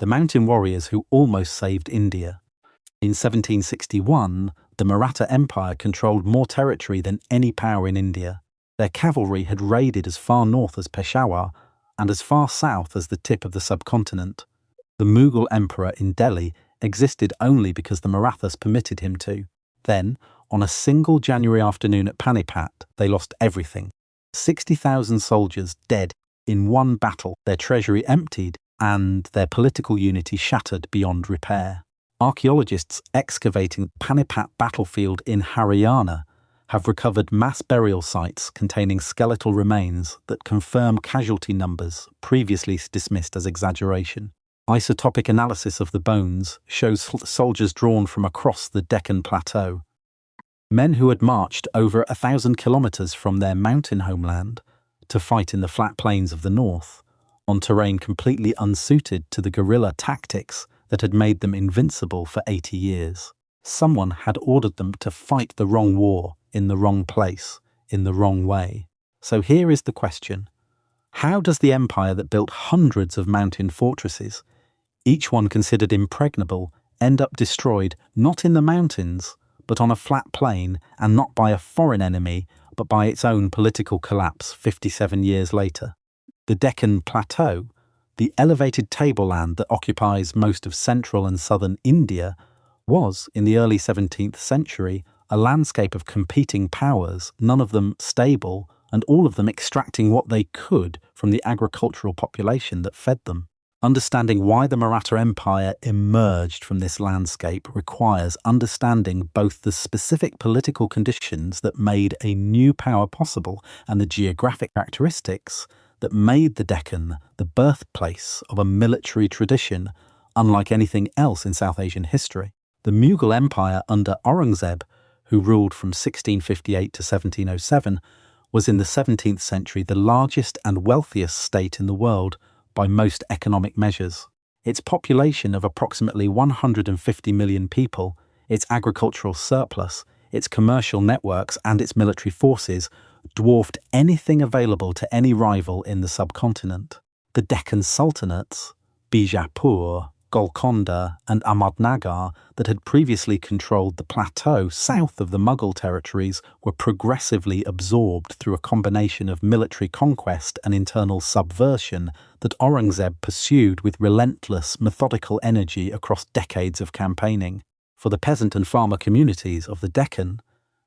the mountain warriors who almost saved India. In 1761, the Maratha Empire controlled more territory than any power in India. Their cavalry had raided as far north as Peshawar and as far south as the tip of the subcontinent. The Mughal Emperor in Delhi existed only because the Marathas permitted him to. Then, on a single January afternoon at Panipat, they lost everything. 60,000 soldiers dead in one battle, their treasury emptied, and their political unity shattered beyond repair. Archaeologists excavating the Panipat battlefield in Haryana have recovered mass burial sites containing skeletal remains that confirm casualty numbers previously dismissed as exaggeration. Isotopic analysis of the bones shows soldiers drawn from across the Deccan plateau. Men who had marched over 1,000 kilometers from their mountain homeland to fight in the flat plains of the north, on terrain completely unsuited to the guerrilla tactics that had made them invincible for 80 years. Someone had ordered them to fight the wrong war, in the wrong place, in the wrong way. So here is the question. How does the empire that built hundreds of mountain fortresses, each one considered impregnable, end up destroyed not in the mountains, but on a flat plain, and not by a foreign enemy, but by its own political collapse 57 years later? The Deccan Plateau, the elevated tableland that occupies most of central and southern India, was, in the early 17th century, a landscape of competing powers, none of them stable, and all of them extracting what they could from the agricultural population that fed them. Understanding why the Maratha Empire emerged from this landscape requires understanding both the specific political conditions that made a new power possible and the geographic characteristics that made the Deccan the birthplace of a military tradition unlike anything else in South Asian history. The Mughal Empire under Aurangzeb, who ruled from 1658 to 1707, was in the 17th century the largest and wealthiest state in the world by most economic measures. Its population of approximately 150 million people, its agricultural surplus, its commercial networks and its military forces dwarfed anything available to any rival in the subcontinent. The Deccan sultanates, Bijapur, Golconda and Ahmadnagar, that had previously controlled the plateau south of the Mughal territories, were progressively absorbed through a combination of military conquest and internal subversion that Aurangzeb pursued with relentless, methodical energy across decades of campaigning. For the peasant and farmer communities of the Deccan,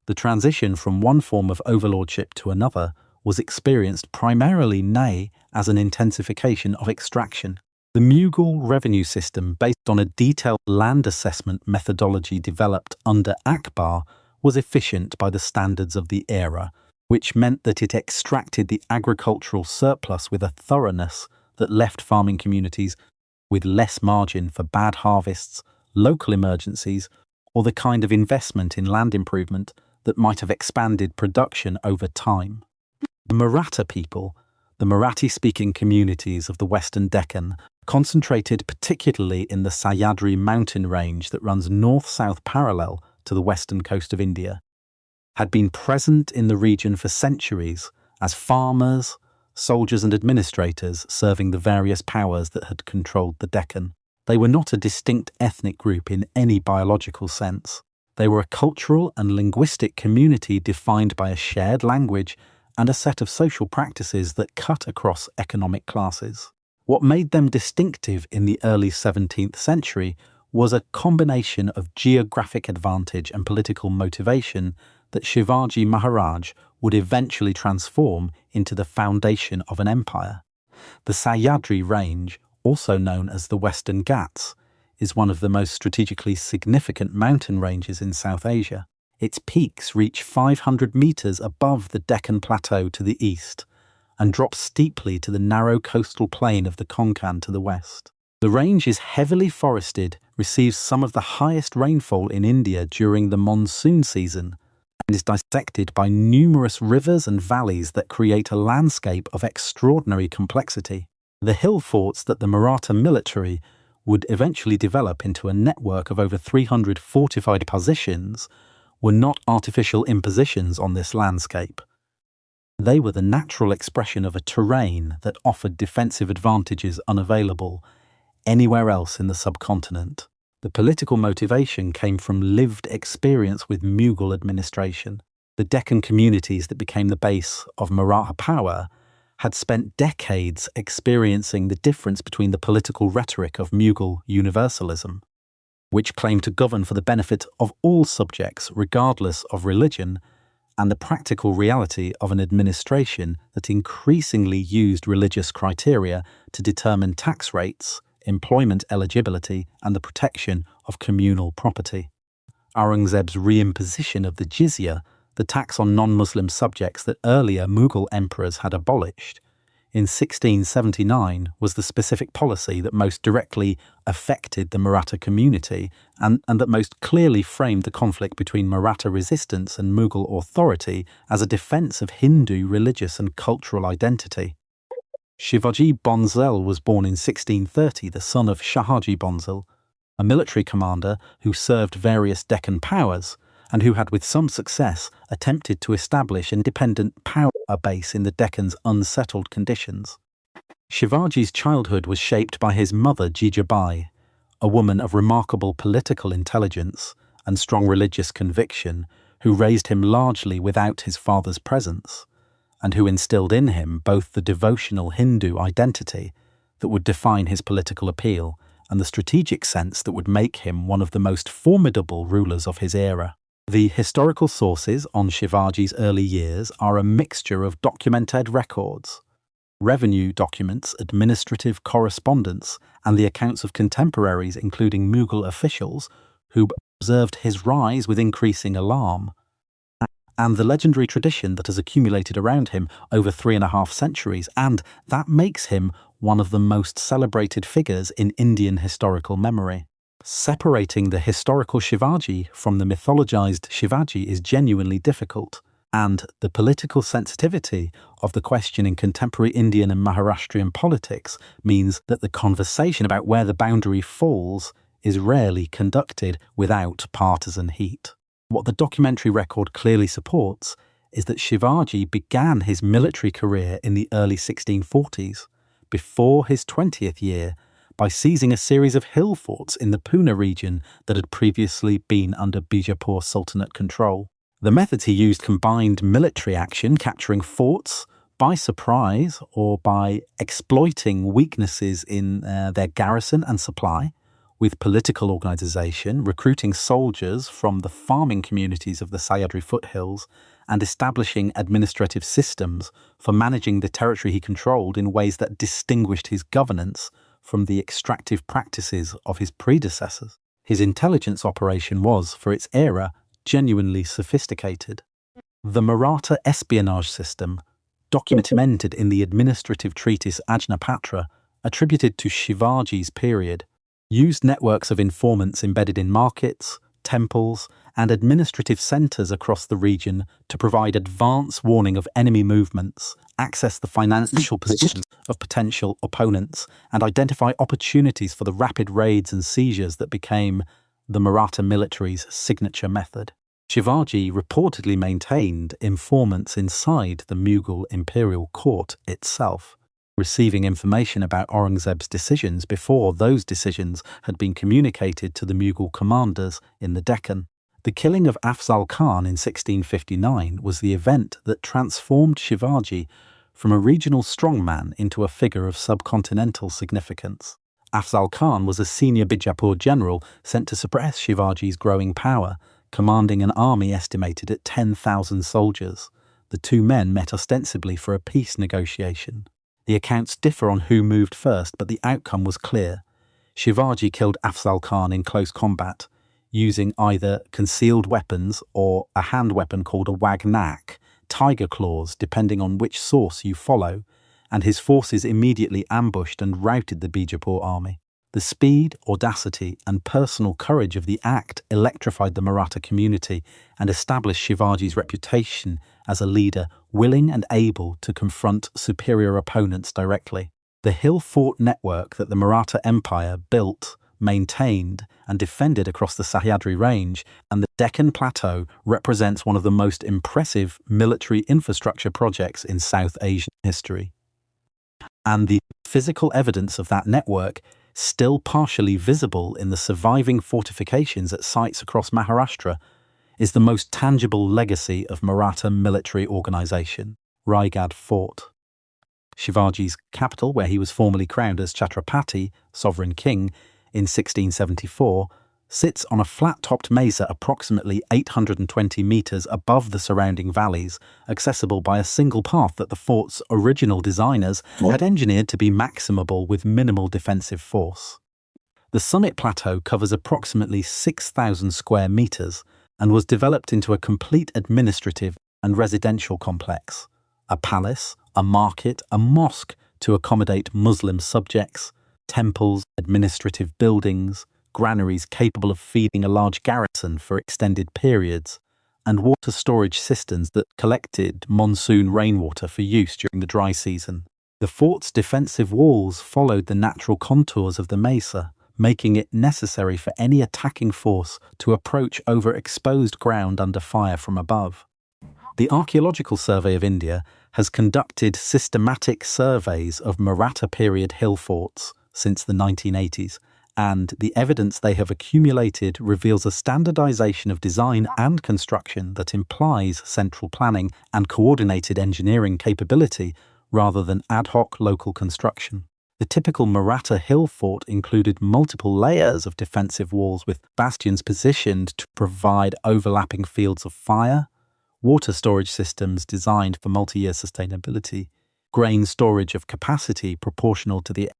the transition from one form of overlordship to another was experienced primarily, nay, as an intensification of extraction. The Mughal revenue system, based on a detailed land assessment methodology developed under Akbar, was efficient by the standards of the era, which meant that it extracted the agricultural surplus with a thoroughness that left farming communities with less margin for bad harvests, local emergencies, or the kind of investment in land improvement that might have expanded production over time. The Maratha people, the Marathi-speaking communities of the Western Deccan, concentrated particularly in the Sahyadri mountain range that runs north-south parallel to the western coast of India, had been present in the region for centuries as farmers, soldiers and administrators serving the various powers that had controlled the Deccan. They were not a distinct ethnic group in any biological sense. They were a cultural and linguistic community defined by a shared language and a set of social practices that cut across economic classes. What made them distinctive in the early 17th century was a combination of geographic advantage and political motivation that Shivaji Maharaj would eventually transform into the foundation of an empire. The Sahyadri range, also known as the Western Ghats, is one of the most strategically significant mountain ranges in South Asia. Its peaks reach 500 meters above the Deccan Plateau to the east, and drop steeply to the narrow coastal plain of the Konkan to the west. The range is heavily forested, receives some of the highest rainfall in India during the monsoon season, and is dissected by numerous rivers and valleys that create a landscape of extraordinary complexity. The hill forts that the Maratha military would eventually develop into a network of over 300 fortified positions were not artificial impositions on this landscape. They were the natural expression of a terrain that offered defensive advantages unavailable anywhere else in the subcontinent. The political motivation came from lived experience with Mughal administration. The Deccan communities that became the base of Maratha power had spent decades experiencing the difference between the political rhetoric of Mughal universalism, which claimed to govern for the benefit of all subjects regardless of religion, and the practical reality of an administration that increasingly used religious criteria to determine tax rates, employment eligibility, and the protection of communal property. Aurangzeb's reimposition of the jizya, the tax on non-Muslim subjects that earlier Mughal emperors had abolished, in 1679 was the specific policy that most directly affected the Maratha community and that most clearly framed the conflict between Maratha resistance and Mughal authority as a defense of Hindu religious and cultural identity. Shivaji Bhonsle was born in 1630, the son of Shahaji Bhonsle, a military commander who served various Deccan powers and who had with some success attempted to establish independent power base in the Deccan's unsettled conditions. Shivaji's childhood was shaped by his mother Jijabai, a woman of remarkable political intelligence and strong religious conviction who raised him largely without his father's presence, and who instilled in him both the devotional Hindu identity that would define his political appeal and the strategic sense that would make him one of the most formidable rulers of his era. The historical sources on Shivaji's early years are a mixture of documented records, revenue documents, administrative correspondence, and the accounts of contemporaries including Mughal officials who observed his rise with increasing alarm, and the legendary tradition that has accumulated around him over 3.5 centuries, and that makes him one of the most celebrated figures in Indian historical memory. Separating the historical Shivaji from the mythologized Shivaji is genuinely difficult, and the political sensitivity of the question in contemporary Indian and Maharashtrian politics means that the conversation about where the boundary falls is rarely conducted without partisan heat. What the documentary record clearly supports is that Shivaji began his military career in the early 1640s, before his 20th year, by seizing a series of hill forts in the Pune region that had previously been under Bijapur Sultanate control. The methods he used combined military action, capturing forts by surprise or by exploiting weaknesses in their garrison and supply, with political organization, recruiting soldiers from the farming communities of the Sahyadri foothills, and establishing administrative systems for managing the territory he controlled in ways that distinguished his governance from the extractive practices of his predecessors. His intelligence operation was, for its era, genuinely sophisticated. The Maratha espionage system, documented in the administrative treatise Ajnapatra, attributed to Shivaji's period, used networks of informants embedded in markets, temples, and administrative centers across the region to provide advance warning of enemy movements, access the financial positions of potential opponents, and identify opportunities for the rapid raids and seizures that became the Maratha military's signature method. Shivaji reportedly maintained informants inside the Mughal imperial court itself, receiving information about Aurangzeb's decisions before those decisions had been communicated to the Mughal commanders in the Deccan. The killing of Afzal Khan in 1659 was the event that transformed Shivaji from a regional strongman into a figure of subcontinental significance. Afzal Khan was a senior Bijapur general sent to suppress Shivaji's growing power, commanding an army estimated at 10,000 soldiers. The two men met ostensibly for a peace negotiation. The accounts differ on who moved first, but the outcome was clear. Shivaji killed Afzal Khan in close combat, using either concealed weapons or a hand weapon called a wagnak, tiger claws depending on which source you follow, and his forces immediately ambushed and routed the Bijapur army. The speed, audacity, and personal courage of the act electrified the Maratha community and established Shivaji's reputation as a leader willing and able to confront superior opponents directly. The hill fort network that the Maratha Empire built, maintained, and defended across the Sahyadri range and the Deccan Plateau represents one of the most impressive military infrastructure projects in South Asian history. And the physical evidence of that network still partially visible in the surviving fortifications at sites across Maharashtra, is the most tangible legacy of Maratha military organization, Raigad Fort. Shivaji's capital, where he was formally crowned as Chhatrapati, sovereign king, in 1674, sits on a flat-topped mesa approximately 820 meters above the surrounding valleys, accessible by a single path that the fort's original designers had engineered to be maximable with minimal defensive force. The summit plateau covers approximately 6,000 square meters and was developed into a complete administrative and residential complex, a palace, a market, a mosque to accommodate Muslim subjects, temples, administrative buildings, granaries capable of feeding a large garrison for extended periods, and water storage cisterns that collected monsoon rainwater for use during the dry season. The fort's defensive walls followed the natural contours of the mesa, making it necessary for any attacking force to approach over exposed ground under fire from above. The Archaeological Survey of India has conducted systematic surveys of Maratha period hill forts since the 1980s, and the evidence they have accumulated reveals a standardization of design and construction that implies central planning and coordinated engineering capability rather than ad hoc local construction. The typical Maratha hill fort included multiple layers of defensive walls with bastions positioned to provide overlapping fields of fire, water storage systems designed for multi-year sustainability, grain storage of capacity proportional to the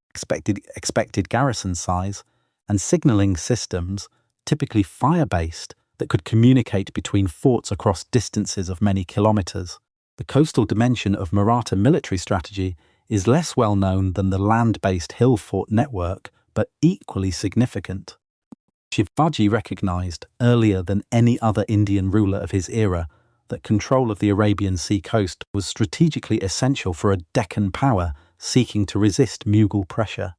expected garrison size, and signaling systems, typically fire-based, that could communicate between forts across distances of many kilometers. The coastal dimension of Maratha military strategy is less well known than the land-based hill fort network, but equally significant. Shivaji recognized, earlier than any other Indian ruler of his era, that control of the Arabian Sea coast was strategically essential for a Deccan power seeking to resist Mughal pressure.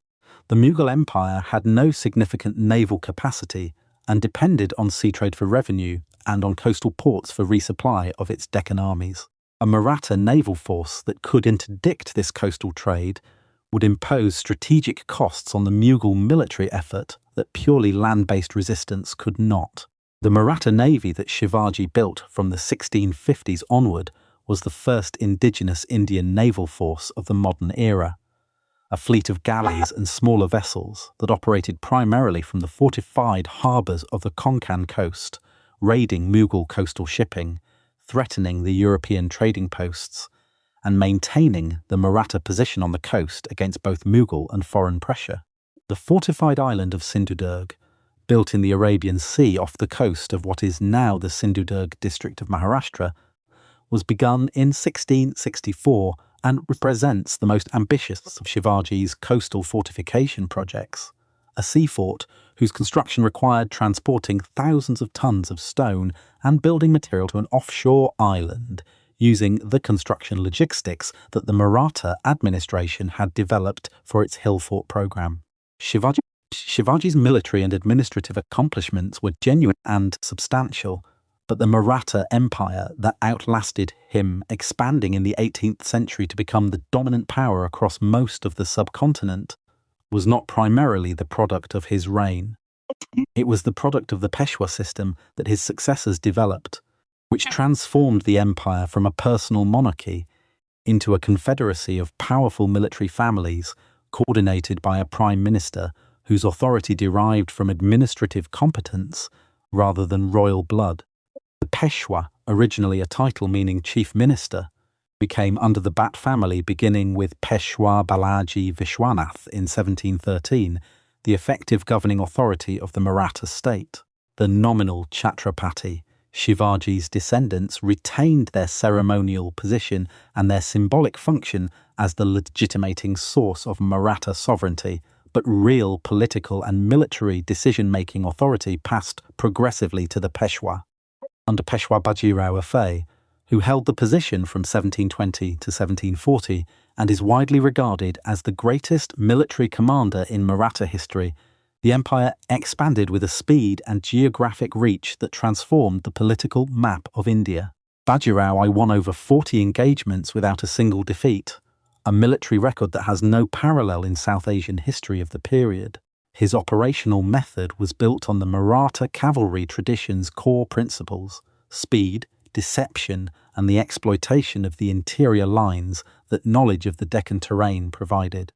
The Mughal Empire had no significant naval capacity and depended on sea trade for revenue and on coastal ports for resupply of its Deccan armies. A Maratha naval force that could interdict this coastal trade would impose strategic costs on the Mughal military effort that purely land-based resistance could not. The Maratha navy that Shivaji built from the 1650s onward was the first indigenous Indian naval force of the modern era. A fleet of galleys and smaller vessels that operated primarily from the fortified harbours of the Konkan coast, raiding Mughal coastal shipping, threatening the European trading posts, and maintaining the Maratha position on the coast against both Mughal and foreign pressure. The fortified island of Sindhudurg, built in the Arabian Sea off the coast of what is now the Sindhudurg district of Maharashtra, was begun in 1664 and represents the most ambitious of Shivaji's coastal fortification projects. A sea fort whose construction required transporting thousands of tons of stone and building material to an offshore island using the construction logistics that the Maratha administration had developed for its hill fort program. Shivaji's military and administrative accomplishments were genuine and substantial, but the Maratha Empire that outlasted him, expanding in the 18th century to become the dominant power across most of the subcontinent, was not primarily the product of his reign. It was the product of the Peshwa system that his successors developed, which transformed the empire from a personal monarchy into a confederacy of powerful military families coordinated by a prime minister whose authority derived from administrative competence rather than royal blood. The Peshwa, originally a title meaning chief minister, became under the Bhatt family beginning with Peshwa Balaji Vishwanath in 1713, the effective governing authority of the Maratha state. The nominal Chhatrapati, Shivaji's descendants, retained their ceremonial position and their symbolic function as the legitimating source of Maratha sovereignty, but real political and military decision-making authority passed progressively to the Peshwa. Under Peshwa Bajirao Afay, who held the position from 1720 to 1740 and is widely regarded as the greatest military commander in Maratha history, the empire expanded with a speed and geographic reach that transformed the political map of India. Bajirao I won over 40 engagements without a single defeat, a military record that has no parallel in South Asian history of the period. His operational method was built on the Maratha cavalry tradition's core principles: speed, deception, and the exploitation of the interior lines that knowledge of the Deccan terrain provided.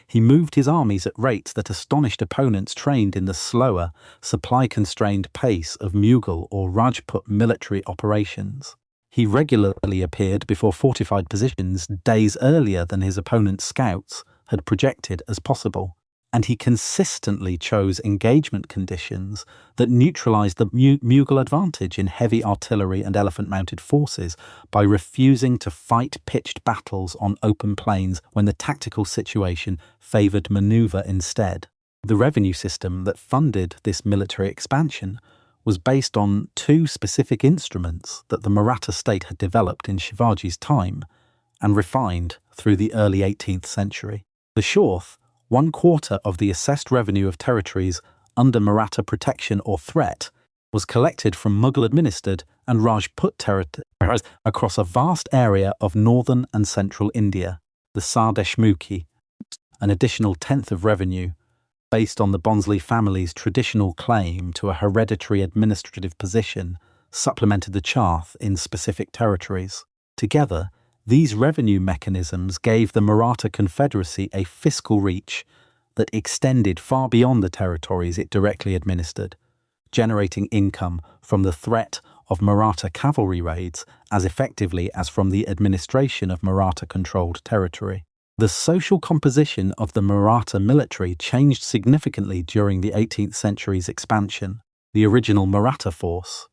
He moved his armies at rates that astonished opponents trained in the slower, supply-constrained pace of Mughal or Rajput military operations. He regularly appeared before fortified positions days earlier than his opponent's scouts had projected as possible, and he consistently chose engagement conditions that neutralized the Mughal advantage in heavy artillery and elephant-mounted forces by refusing to fight pitched battles on open plains when the tactical situation favored maneuver instead. The revenue system that funded this military expansion was based on two specific instruments that the Maratha state had developed in Shivaji's time and refined through the early 18th century. The shorth, 1/4 of the assessed revenue of territories under Maratha protection or threat, was collected from Mughal-administered and Rajput territories across a vast area of northern and central India. The Sardeshmukhi, an additional 1/10 of revenue, based on the Bonsley family's traditional claim to a hereditary administrative position, supplemented the chaff in specific territories. Together, these revenue mechanisms gave the Maratha Confederacy a fiscal reach that extended far beyond the territories it directly administered, generating income from the threat of Maratha cavalry raids as effectively as from the administration of Maratha-controlled territory. The social composition of the Maratha military changed significantly during the 18th century's expansion. The original Maratha force,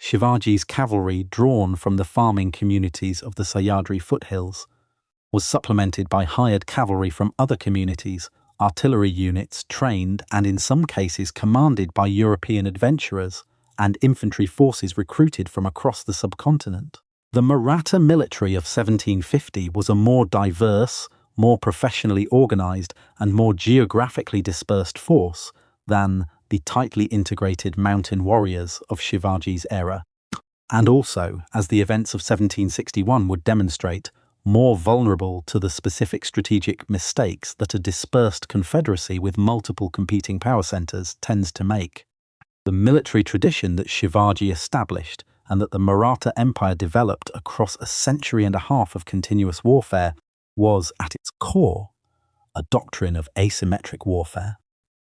Shivaji's cavalry drawn from the farming communities of the Sahyadri foothills, was supplemented by hired cavalry from other communities, artillery units trained and in some cases commanded by European adventurers, and infantry forces recruited from across the subcontinent. The Maratha military of 1750 was a more diverse, more professionally organized, and more geographically dispersed force than the tightly integrated mountain warriors of Shivaji's era, and also, as the events of 1761 would demonstrate, more vulnerable to the specific strategic mistakes that a dispersed confederacy with multiple competing power centers tends to make. The military tradition that Shivaji established and that the Maratha Empire developed across a century and a half of continuous warfare was, at its core, a doctrine of asymmetric warfare.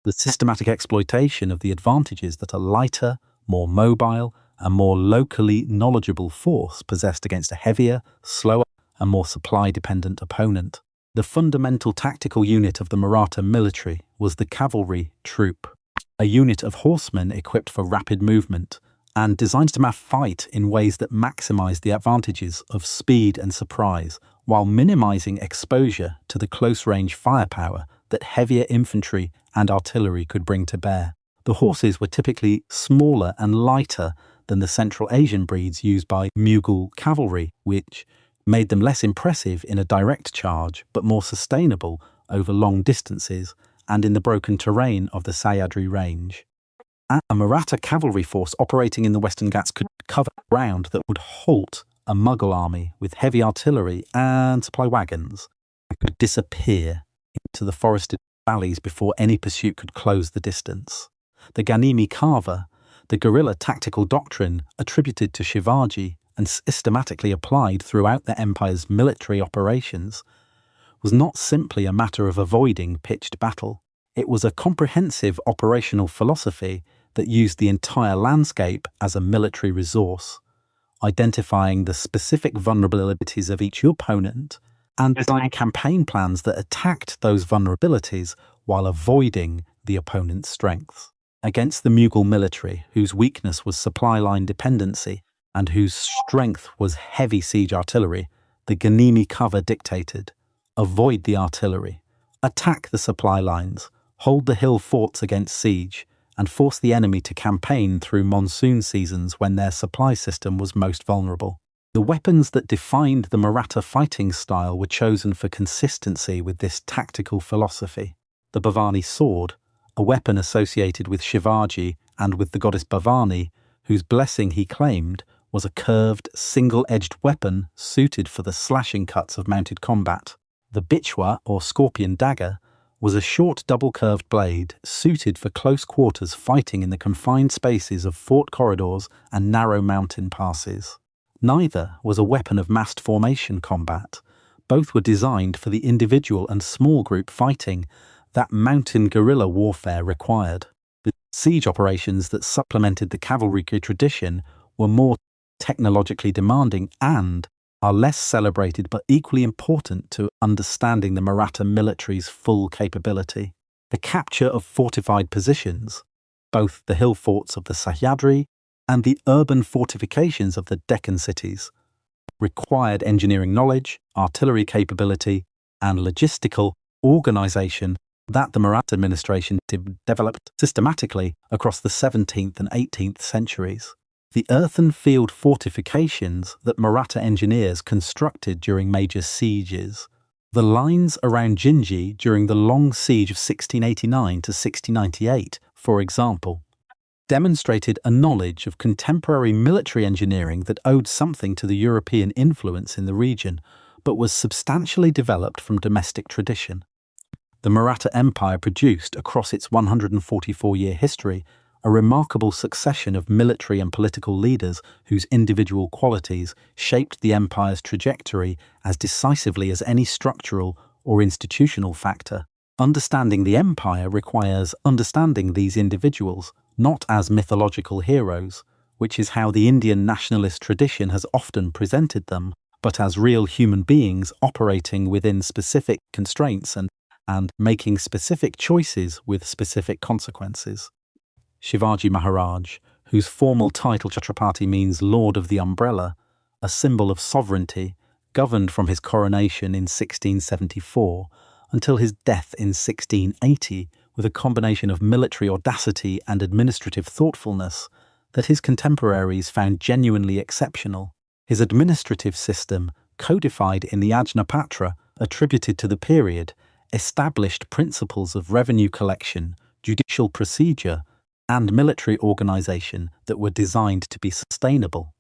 The systematic exploitation of the advantages that a lighter, more mobile, and more locally knowledgeable force possessed against a heavier, slower, and more supply-dependent opponent. The fundamental tactical unit of the Maratha military was the cavalry troop, a unit of horsemen equipped for rapid movement and designed to fight in ways that maximized the advantages of speed and surprise while minimizing exposure to the close-range firepower that heavier infantry and artillery could bring to bear. The horses were typically smaller and lighter than the Central Asian breeds used by Mughal cavalry, which made them less impressive in a direct charge but more sustainable over long distances and in the broken terrain of the Sahyadri range. A Maratha cavalry force operating in the Western Ghats could cover ground that would halt a Mughal army with heavy artillery and supply wagons and could disappear into the forested valleys before any pursuit could close the distance. The Ganimi Kava, the guerrilla tactical doctrine attributed to Shivaji and systematically applied throughout the empire's military operations, was not simply a matter of avoiding pitched battle. It was a comprehensive operational philosophy that used the entire landscape as a military resource, identifying the specific vulnerabilities of each opponent and designing campaign plans that attacked those vulnerabilities while avoiding the opponent's strengths. Against the Mughal military, whose weakness was supply line dependency and whose strength was heavy siege artillery, the Ganimi cover dictated: avoid the artillery, attack the supply lines, hold the hill forts against siege, and force the enemy to campaign through monsoon seasons when their supply system was most vulnerable. The weapons that defined the Maratha fighting style were chosen for consistency with this tactical philosophy. The Bhavani sword, a weapon associated with Shivaji and with the goddess Bhavani, whose blessing he claimed, was a curved, single-edged weapon suited for the slashing cuts of mounted combat. The Bichwa, or scorpion dagger, was a short double-curved blade suited for close quarters fighting in the confined spaces of fort corridors and narrow mountain passes. Neither was a weapon of massed formation combat. Both were designed for the individual and small group fighting that mountain guerrilla warfare required. The siege operations that supplemented the cavalry tradition were more technologically demanding and are less celebrated but equally important to understanding the Maratha military's full capability. The capture of fortified positions, both the hill forts of the Sahyadri and the urban fortifications of the Deccan cities, required engineering knowledge, artillery capability, and logistical organization that the Maratha administration developed systematically across the 17th and 18th centuries. The earthen field fortifications that Maratha engineers constructed during major sieges, the lines around Jinji during the long siege of 1689 to 1698, for example, demonstrated a knowledge of contemporary military engineering that owed something to the European influence in the region, but was substantially developed from domestic tradition. The Maratha Empire produced, across its 144-year history, a remarkable succession of military and political leaders whose individual qualities shaped the empire's trajectory as decisively as any structural or institutional factor. Understanding the empire requires understanding these individuals, not as mythological heroes, which is how the Indian nationalist tradition has often presented them, but as real human beings operating within specific constraints and making specific choices with specific consequences. Shivaji Maharaj, whose formal title Chhatrapati means Lord of the Umbrella, a symbol of sovereignty, governed from his coronation in 1674 until his death in 1680 with a combination of military audacity and administrative thoughtfulness that his contemporaries found genuinely exceptional. His administrative system, codified in the Ajnapatra attributed to the period, established principles of revenue collection, judicial procedure, and military organization that were designed to be sustainable,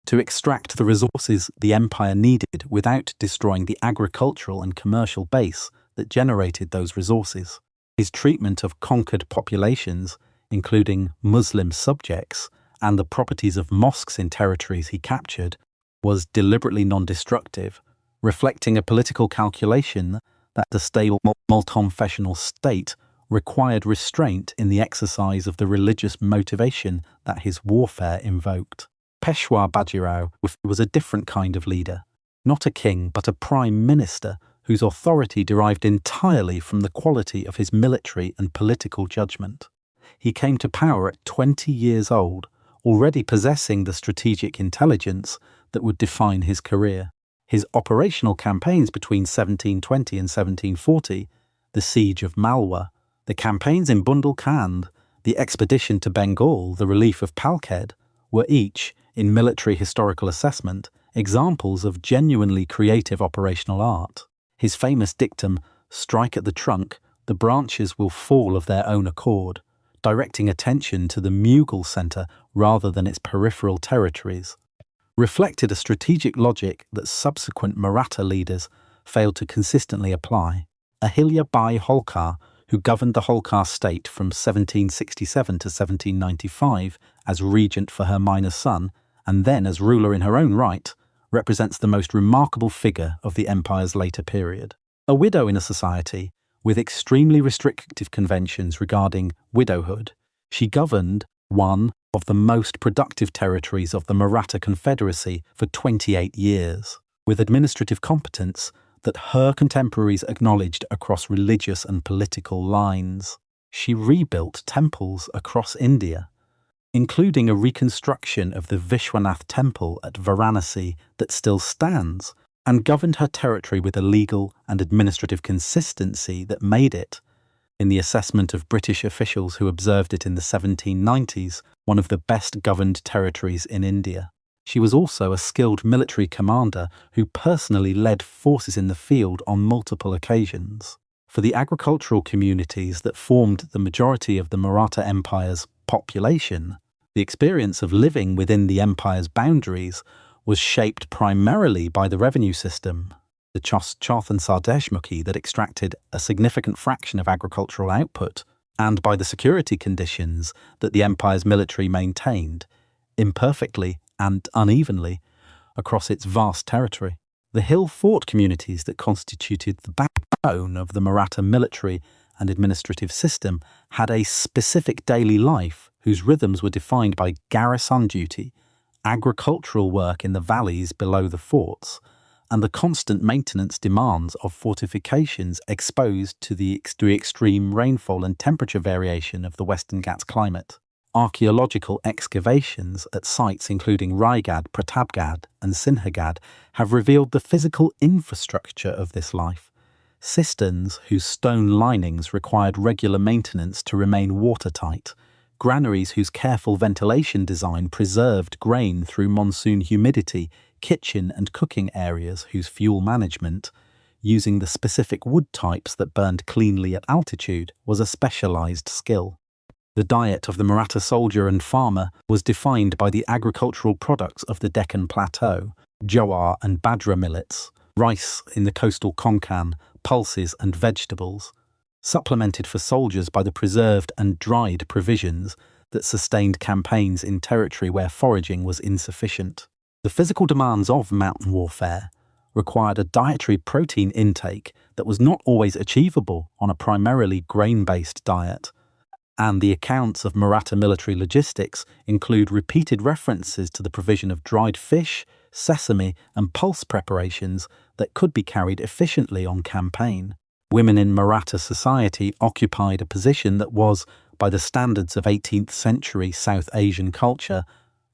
to extract the resources the empire needed without destroying the agricultural and commercial base that generated those resources. His treatment of conquered populations, including Muslim subjects and the properties of mosques in territories he captured, was deliberately non-destructive, reflecting a political calculation that the stable multi-confessional state required restraint in the exercise of the religious motivation that his warfare invoked. Peshwa Bajirao was a different kind of leader, not a king but a prime minister whose authority derived entirely from the quality of his military and political judgment. He came to power at 20 years old, already possessing the strategic intelligence that would define his career. His operational campaigns between 1720 and 1740, the siege of Malwa, the campaigns in Bundelkhand, the expedition to Bengal, the relief of Palkhed, were each, in military historical assessment, examples of genuinely creative operational art. His famous dictum, "Strike at the trunk, the branches will fall of their own accord," directing attention to the Mughal centre rather than its peripheral territories, reflected a strategic logic that subsequent Maratha leaders failed to consistently apply. Ahilya Bai Holkar, who governed the Holkar state from 1767 to 1795 as regent for her minor son, and then as ruler in her own right, represents the most remarkable figure of the empire's later period. A widow in a society with extremely restrictive conventions regarding widowhood, she governed one of the most productive territories of the Maratha Confederacy for 28 years, with administrative competence that her contemporaries acknowledged across religious and political lines. She rebuilt temples across India, including a reconstruction of the Vishwanath temple at Varanasi that still stands, and governed her territory with a legal and administrative consistency that made it, in the assessment of British officials who observed it in the 1790s, one of the best governed territories in India. She was also a skilled military commander who personally led forces in the field on multiple occasions. For the agricultural communities that formed the majority of the Maratha Empire's population, the experience of living within the empire's boundaries was shaped primarily by the revenue system. the Choth and Sardeshmukhi that extracted a significant fraction of agricultural output, and by the security conditions that the empire's military maintained, imperfectly and unevenly, across its vast territory. The hill fort communities that constituted the backbone of the Maratha military and administrative system had a specific daily life whose rhythms were defined by garrison duty, agricultural work in the valleys below the forts, and the constant maintenance demands of fortifications exposed to the extreme rainfall and temperature variation of the Western Ghats climate. Archaeological excavations at sites including Raigad, Pratapgarh, and Sinhagad have revealed the physical infrastructure of this life. Cisterns whose stone linings required regular maintenance to remain watertight, granaries whose careful ventilation design preserved grain through monsoon humidity, kitchen and cooking areas whose fuel management, using the specific wood types that burned cleanly at altitude, was a specialized skill. The diet of the Maratha soldier and farmer was defined by the agricultural products of the Deccan Plateau, jowar and bajra millets, rice in the coastal Konkan, pulses and vegetables, supplemented for soldiers by the preserved and dried provisions that sustained campaigns in territory where foraging was insufficient. The physical demands of mountain warfare required a dietary protein intake that was not always achievable on a primarily grain-based diet, and the accounts of Maratha military logistics include repeated references to the provision of dried fish, sesame and pulse preparations that could be carried efficiently on campaign. Women in Maratha society occupied a position that was, by the standards of 18th century South Asian culture,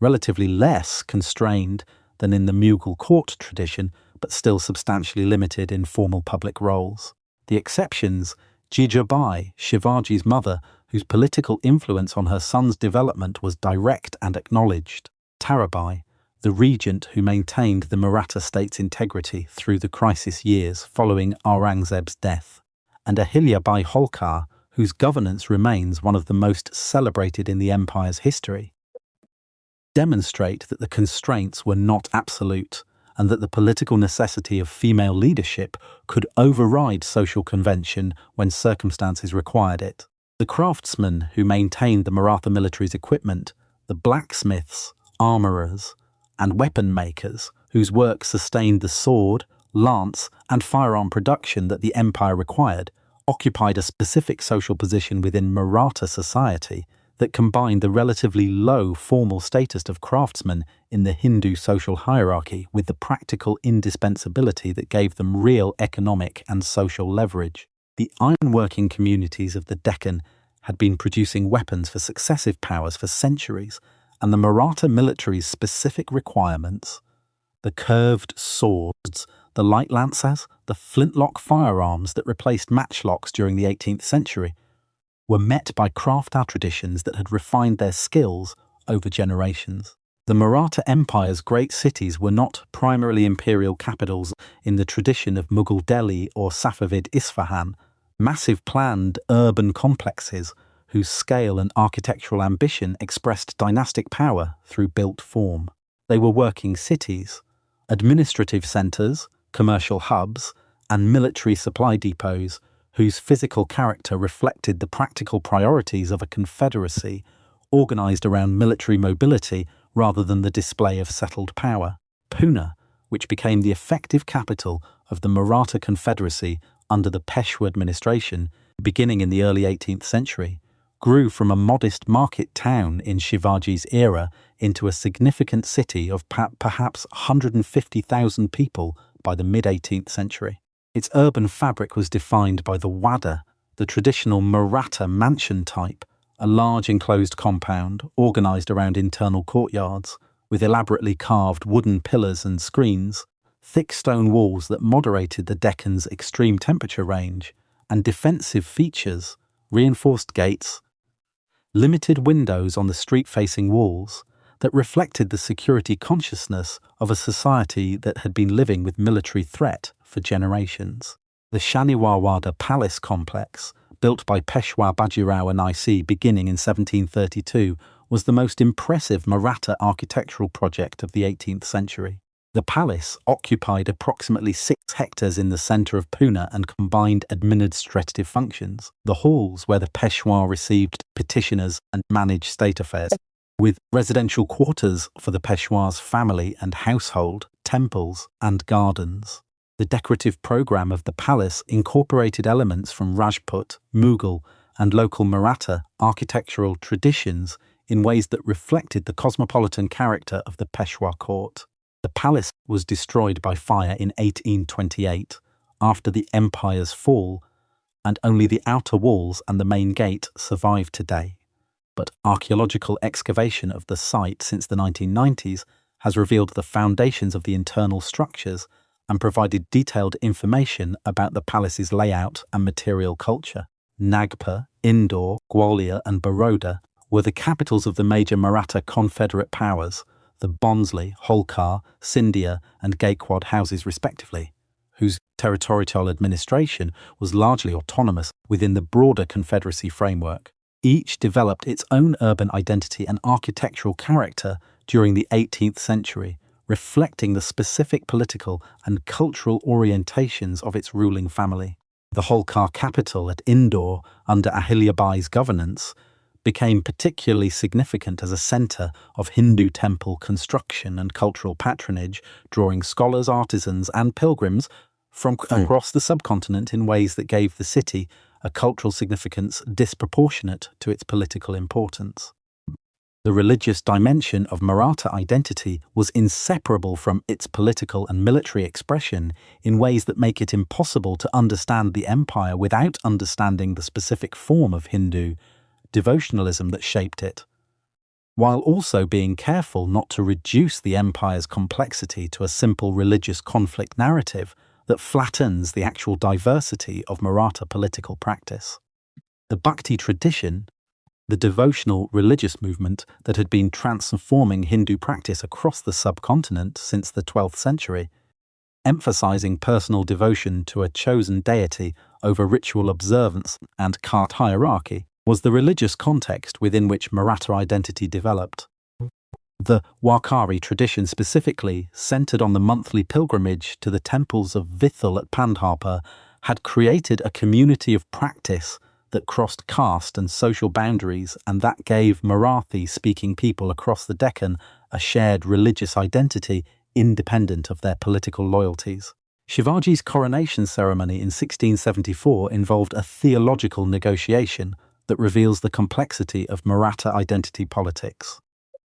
relatively less constrained than in the Mughal court tradition, but still substantially limited in formal public roles. The exceptions, Jijabai, Shivaji's mother, whose political influence on her son's development was direct and acknowledged, Tarabai, the regent who maintained the Maratha state's integrity through the crisis years following Aurangzeb's death, and Ahilyabai Holkar, whose governance remains one of the most celebrated in the empire's history, demonstrate that the constraints were not absolute and that the political necessity of female leadership could override social convention when circumstances required it. The craftsmen who maintained the Maratha military's equipment, the blacksmiths, armourers, and weapon makers whose work sustained the sword, lance, and firearm production that the empire required, occupied a specific social position within Maratha society that combined the relatively low formal status of craftsmen in the Hindu social hierarchy with the practical indispensability that gave them real economic and social leverage. The ironworking communities of the Deccan had been producing weapons for successive powers for centuries, and the Maratha military's specific requirements, the curved swords, the light lancers, the flintlock firearms that replaced matchlocks during the 18th century, were met by craft traditions that had refined their skills over generations. The Maratha Empire's great cities were not primarily imperial capitals in the tradition of Mughal Delhi or Safavid Isfahan, massive planned urban complexes whose scale and architectural ambition expressed dynastic power through built form. They were working cities, administrative centres, commercial hubs, and military supply depots whose physical character reflected the practical priorities of a confederacy organised around military mobility rather than the display of settled power. Pune, which became the effective capital of the Maratha Confederacy under the Peshwa administration, beginning in the early 18th century, grew from a modest market town in Shivaji's era into a significant city of perhaps 150,000 people by the mid-18th century. Its urban fabric was defined by the wada, the traditional Maratha mansion type, a large enclosed compound organised around internal courtyards, with elaborately carved wooden pillars and screens, thick stone walls that moderated the Deccan's extreme temperature range, and defensive features, reinforced gates, limited windows on the street-facing walls that reflected the security consciousness of a society that had been living with military threat for generations. The Shaniwar Palace complex, built by Peshwa Bajirao and IC beginning in 1732, was the most impressive Maratha architectural project of the 18th century. The palace occupied approximately 6 hectares in the centre of Pune and combined administrative functions, the halls where the Peshwa received petitioners and managed state affairs, with residential quarters for the Peshwa's family and household, temples and gardens. The decorative programme of the palace incorporated elements from Rajput, Mughal and local Maratha architectural traditions in ways that reflected the cosmopolitan character of the Peshwa court. The palace was destroyed by fire in 1828 after the empire's fall, and only the outer walls and the main gate survive today. But archaeological excavation of the site since the 1990s has revealed the foundations of the internal structures and provided detailed information about the palace's layout and material culture. Nagpur, Indore, Gwalior and Baroda were the capitals of the major Maratha confederate powers, the Bhonsle, Holkar, Scindia and Gaikwad houses respectively, whose territorial administration was largely autonomous within the broader confederacy framework. Each developed its own urban identity and architectural character during the 18th century, reflecting the specific political and cultural orientations of its ruling family. The Holkar capital at Indore, under Ahilyabai's governance, became particularly significant as a centre of Hindu temple construction and cultural patronage, drawing scholars, artisans and pilgrims from across the subcontinent in ways that gave the city a cultural significance disproportionate to its political importance. The religious dimension of Maratha identity was inseparable from its political and military expression in ways that make it impossible to understand the empire without understanding the specific form of Hindu devotionalism that shaped it, while also being careful not to reduce the empire's complexity to a simple religious conflict narrative that flattens the actual diversity of Maratha political practice. The Bhakti tradition, the devotional religious movement that had been transforming Hindu practice across the subcontinent since the 12th century, emphasizing personal devotion to a chosen deity over ritual observance and caste hierarchy, was the religious context within which Maratha identity developed. The Warkari tradition specifically, centered on the monthly pilgrimage to the temples of Vithal at Pandharpur, had created a community of practice that crossed caste and social boundaries, and that gave Marathi-speaking people across the Deccan a shared religious identity independent of their political loyalties. Shivaji's coronation ceremony in 1674 involved a theological negotiation that reveals the complexity of Maratha identity politics.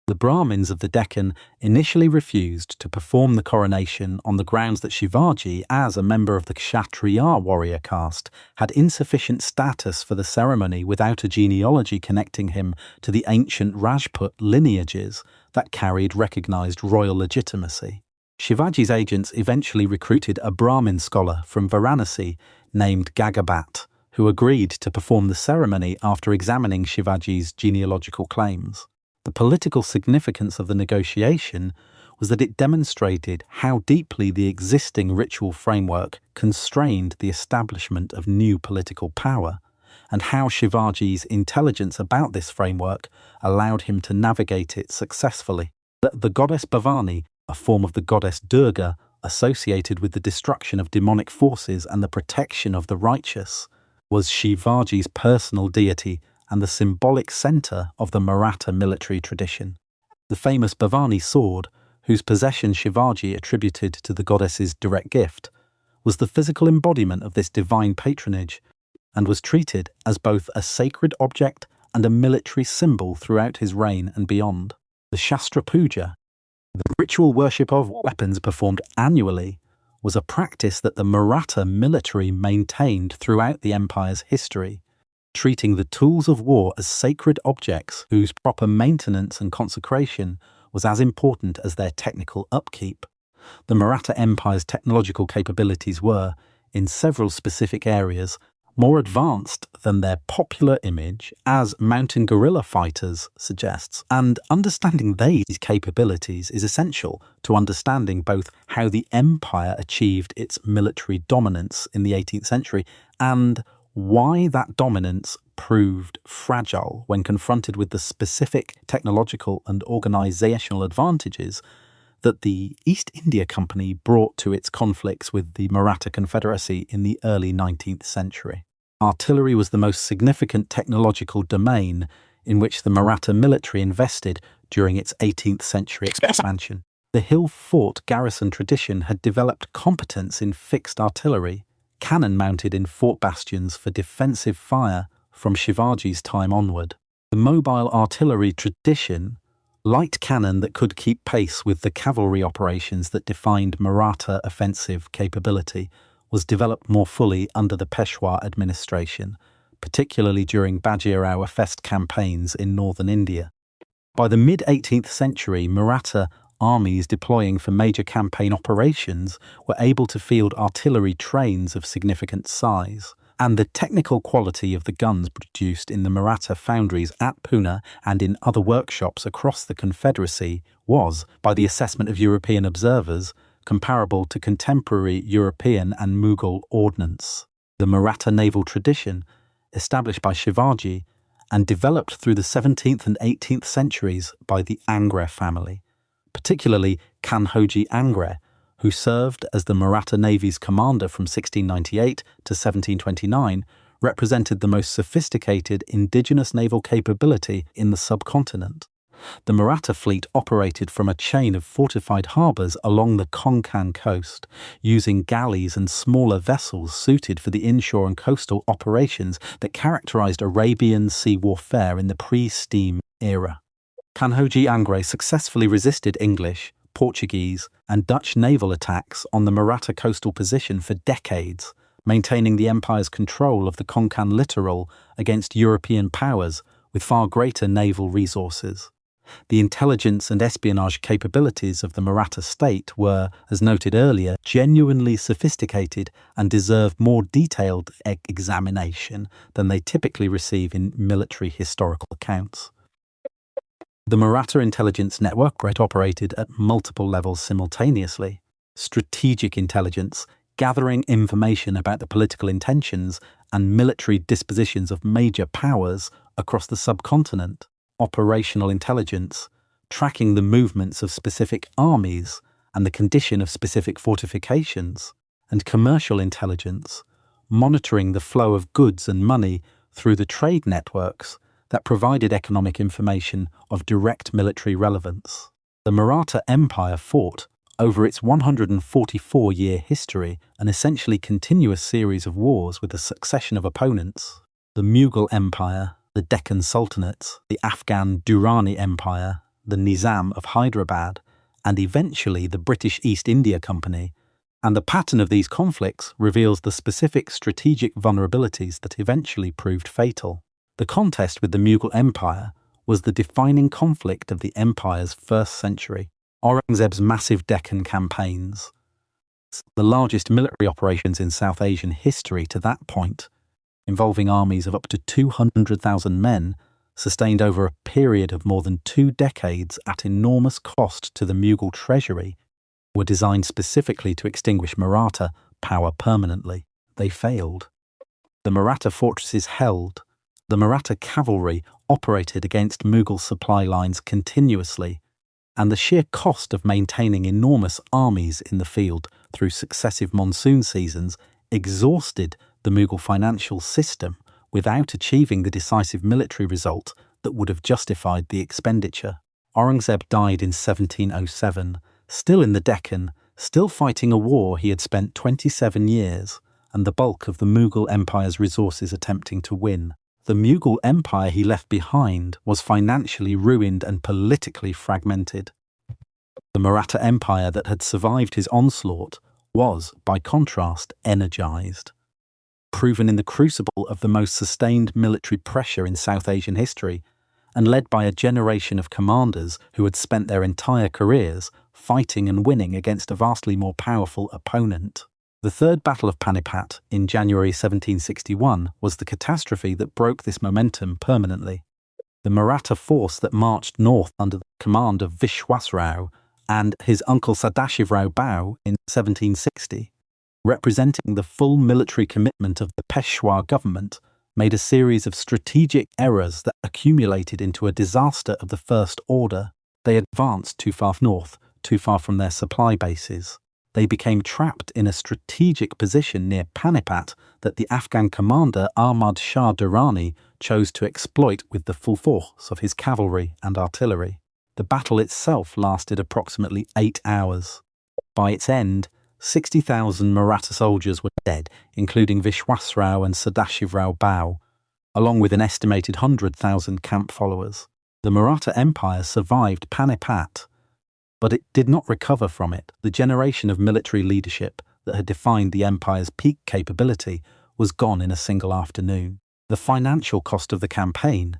The Brahmins of the Deccan initially refused to perform the coronation on the grounds that Shivaji, as a member of the Kshatriya warrior caste, had insufficient status for the ceremony without a genealogy connecting him to the ancient Rajput lineages that carried recognized royal legitimacy. Shivaji's agents eventually recruited a Brahmin scholar from Varanasi named Gagabat, who agreed to perform the ceremony after examining Shivaji's genealogical claims. The political significance of the negotiation was that it demonstrated how deeply the existing ritual framework constrained the establishment of new political power, and how Shivaji's intelligence about this framework allowed him to navigate it successfully. The goddess Bhavani, a form of the goddess Durga associated with the destruction of demonic forces and the protection of the righteous, was Shivaji's personal deity and the symbolic centre of the Maratha military tradition. The famous Bhavani sword, whose possession Shivaji attributed to the goddess's direct gift, was the physical embodiment of this divine patronage and was treated as both a sacred object and a military symbol throughout his reign and beyond. The Shastra Puja, the ritual worship of weapons performed annually, was a practice that the Maratha military maintained throughout the empire's history, treating the tools of war as sacred objects whose proper maintenance and consecration was as important as their technical upkeep. The Maratha Empire's technological capabilities were, in several specific areas, more advanced than their popular image as mountain guerrilla fighters suggests, and understanding these capabilities is essential to understanding both how the empire achieved its military dominance in the 18th century and why that dominance proved fragile when confronted with the specific technological and organizational advantages that the East India Company brought to its conflicts with the Maratha Confederacy in the early 19th century. Artillery was the most significant technological domain in which the Maratha military invested during its 18th century expansion. The hill fort garrison tradition had developed competence in fixed artillery, cannon mounted in fort bastions for defensive fire from Shivaji's time onward. The mobile artillery tradition, light cannon that could keep pace with the cavalry operations that defined Maratha offensive capability, was developed more fully under the Peshwa administration, particularly during Bajirao Fest campaigns in northern India. By the mid-18th century, Maratha armies deploying for major campaign operations were able to field artillery trains of significant size, and the technical quality of the guns produced in the Maratha foundries at Pune and in other workshops across the Confederacy was, by the assessment of European observers, comparable to contemporary European and Mughal ordnance. The Maratha naval tradition, established by Shivaji and developed through the 17th and 18th centuries by the Angre family, particularly Kanhoji Angre, who served as the Maratha Navy's commander from 1698 to 1729, represented the most sophisticated indigenous naval capability in the subcontinent. The Maratha fleet operated from a chain of fortified harbours along the Konkan coast, using galleys and smaller vessels suited for the inshore and coastal operations that characterised Arabian sea warfare in the pre-steam era. Kanhoji Angre successfully resisted English, Portuguese, and Dutch naval attacks on the Maratha coastal position for decades, maintaining the empire's control of the Konkan littoral against European powers with far greater naval resources. The intelligence and espionage capabilities of the Maratha state were, as noted earlier, genuinely sophisticated and deserved more detailed examination than they typically receive in military historical accounts. The Maratha intelligence network operated at multiple levels simultaneously. Strategic intelligence, gathering information about the political intentions and military dispositions of major powers across the subcontinent. Operational intelligence, tracking the movements of specific armies and the condition of specific fortifications. And commercial intelligence, monitoring the flow of goods and money through the trade networks that provided economic information of direct military relevance. The Maratha Empire fought, over its 144-year history, an essentially continuous series of wars with a succession of opponents. The Mughal Empire, the Deccan Sultanates, the Afghan Durrani Empire, the Nizam of Hyderabad, and eventually the British East India Company, and the pattern of these conflicts reveals the specific strategic vulnerabilities that eventually proved fatal. The contest with the Mughal Empire was the defining conflict of the empire's first century. Aurangzeb's massive Deccan campaigns, the largest military operations in South Asian history to that point, involving armies of up to 200,000 men, sustained over a period of more than 2 decades at enormous cost to the Mughal treasury, were designed specifically to extinguish Maratha power permanently. They failed. The Maratha fortresses held. The Maratha cavalry operated against Mughal supply lines continuously, and the sheer cost of maintaining enormous armies in the field through successive monsoon seasons exhausted the Mughal financial system without achieving the decisive military result that would have justified the expenditure. Aurangzeb died in 1707, still in the Deccan, still fighting a war he had spent 27 years and the bulk of the Mughal Empire's resources attempting to win. The Mughal Empire he left behind was financially ruined and politically fragmented. The Maratha Empire that had survived his onslaught was, by contrast, energized. Proven in the crucible of the most sustained military pressure in South Asian history, and led by a generation of commanders who had spent their entire careers fighting and winning against a vastly more powerful opponent. The Third Battle of Panipat in January 1761 was the catastrophe that broke this momentum permanently. The Maratha force that marched north under the command of Vishwasrao and his uncle Sadashivrao Bau in 1760, representing the full military commitment of the Peshwa government, made a series of strategic errors that accumulated into a disaster of the first order. They advanced too far north, too far from their supply bases. They became trapped in a strategic position near Panipat that the Afghan commander Ahmad Shah Durrani chose to exploit with the full force of his cavalry and artillery. The battle itself lasted approximately 8 hours. By its end, 60,000 Maratha soldiers were dead, including Vishwasrao and Sadashivrao Bau, along with an estimated 100,000 camp followers. The Maratha Empire survived Panipat, but it did not recover from it. The generation of military leadership that had defined the empire's peak capability was gone in a single afternoon. The financial cost of the campaign,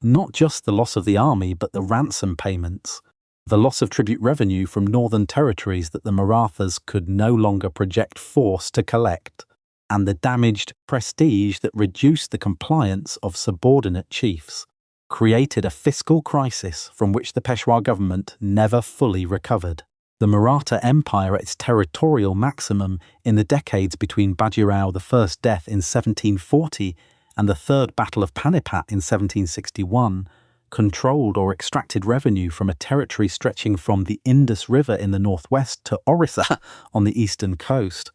not just the loss of the army but the ransom payments, the loss of tribute revenue from northern territories that the Marathas could no longer project force to collect, and the damaged prestige that reduced the compliance of subordinate chiefs, created a fiscal crisis from which the Peshwa government never fully recovered. The Maratha Empire at its territorial maximum in the decades between Bajirao I's death in 1740 and the Third Battle of Panipat in 1761 controlled or extracted revenue from a territory stretching from the Indus River in the northwest to Orissa on the eastern coast,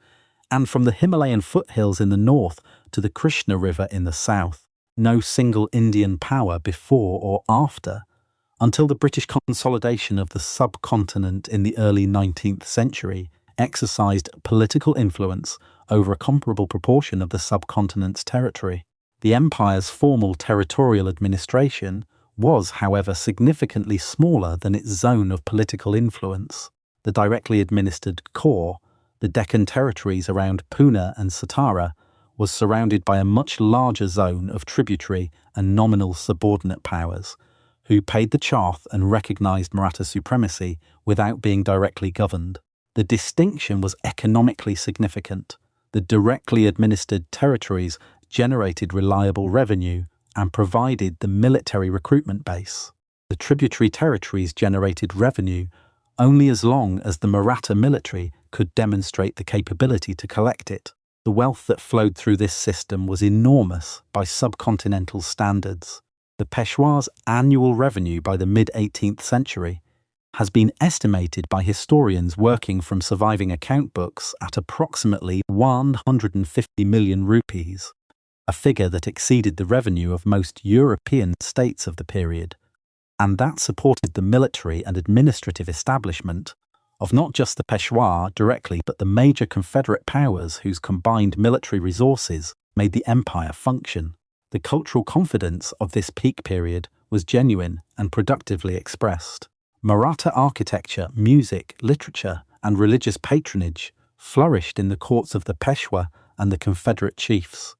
and from the Himalayan foothills in the north to the Krishna River in the south. No single Indian power before or after, until the British consolidation of the subcontinent in the early 19th century, exercised political influence over a comparable proportion of the subcontinent's territory. The empire's formal territorial administration was, however, significantly smaller than its zone of political influence. The directly administered core, the Deccan territories around Pune and Satara, was surrounded by a much larger zone of tributary and nominal subordinate powers, who paid the chaff and recognized Maratha supremacy without being directly governed. The distinction was economically significant. The directly administered territories generated reliable revenue and provided the military recruitment base. The tributary territories generated revenue only as long as the Maratha military could demonstrate the capability to collect it. The wealth that flowed through this system was enormous by subcontinental standards. The Peshwa's annual revenue by the mid-18th century has been estimated by historians working from surviving account books at approximately 150 million rupees, a figure that exceeded the revenue of most European states of the period, and that supported the military and administrative establishment of not just the Peshwa directly but the major Confederate powers whose combined military resources made the empire function. The cultural confidence of this peak period was genuine and productively expressed. Maratha architecture, music, literature, and religious patronage flourished in the courts of the Peshwa and the Confederate chiefs.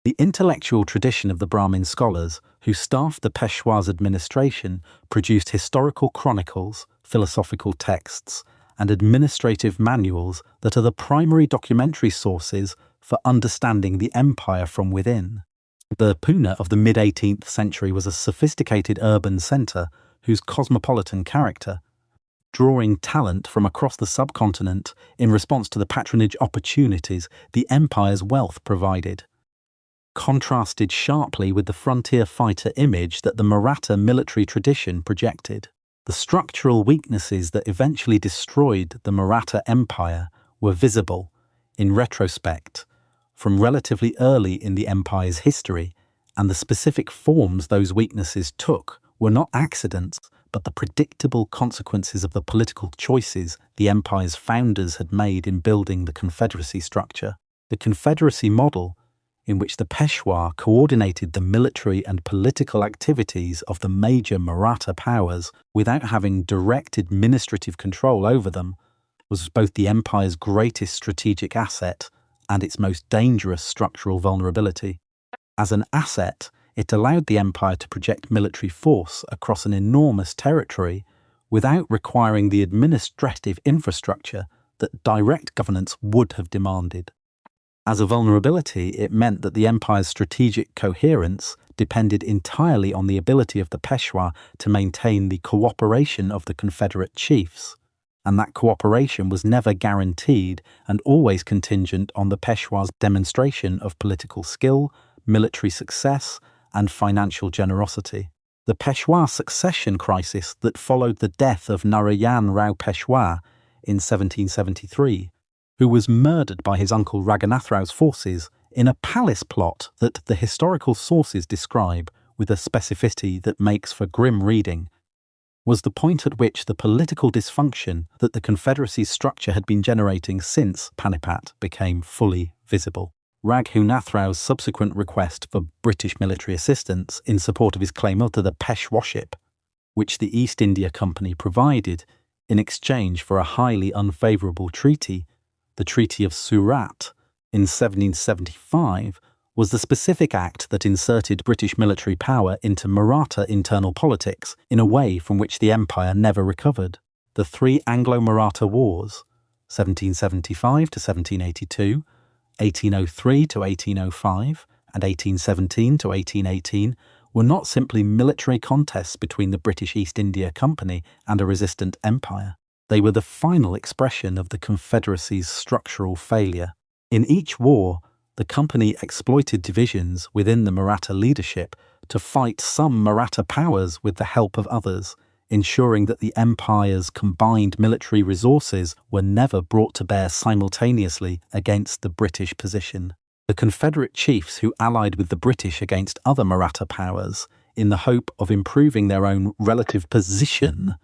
The intellectual tradition of the Brahmin scholars who staffed the Peshwa's administration produced historical chronicles, philosophical texts, and administrative manuals that are the primary documentary sources for understanding the empire from within. The Pune of the mid-18th century was a sophisticated urban centre whose cosmopolitan character, drawing talent from across the subcontinent in response to the patronage opportunities the empire's wealth provided, contrasted sharply with the frontier fighter image that the Maratha military tradition projected. The structural weaknesses that eventually destroyed the Maratha Empire were visible, in retrospect, from relatively early in the empire's history, and the specific forms those weaknesses took were not accidents, but the predictable consequences of the political choices the empire's founders had made in building the Confederacy structure. The Confederacy model, in which the Peshwa coordinated the military and political activities of the major Maratha powers without having direct administrative control over them, was both the empire's greatest strategic asset and its most dangerous structural vulnerability. As an asset, it allowed the empire to project military force across an enormous territory without requiring the administrative infrastructure that direct governance would have demanded. As a vulnerability, it meant that the empire's strategic coherence depended entirely on the ability of the Peshwa to maintain the cooperation of the Confederate chiefs, and that cooperation was never guaranteed and always contingent on the Peshwa's demonstration of political skill, military success, and financial generosity. The Peshwa succession crisis that followed the death of Narayan Rao Peshwa in 1773, who was murdered by his uncle Raghunath Rao's forces in a palace plot that the historical sources describe with a specificity that makes for grim reading, was the point at which the political dysfunction that the Confederacy's structure had been generating since Panipat became fully visible. Raghunath Rao's subsequent request for British military assistance in support of his claim to the Peshwaship, which the East India Company provided in exchange for a highly unfavourable treaty, the Treaty of Surat, in 1775, was the specific act that inserted British military power into Maratha internal politics in a way from which the empire never recovered. The three Anglo-Maratha Wars, 1775 to 1782, 1803 to 1805, and 1817 to 1818, were not simply military contests between the British East India Company and a resistant empire. They were the final expression of the Confederacy's structural failure. In each war, the company exploited divisions within the Maratha leadership to fight some Maratha powers with the help of others, ensuring that the empire's combined military resources were never brought to bear simultaneously against the British position. The Confederate chiefs who allied with the British against other Maratha powers in the hope of improving their own relative position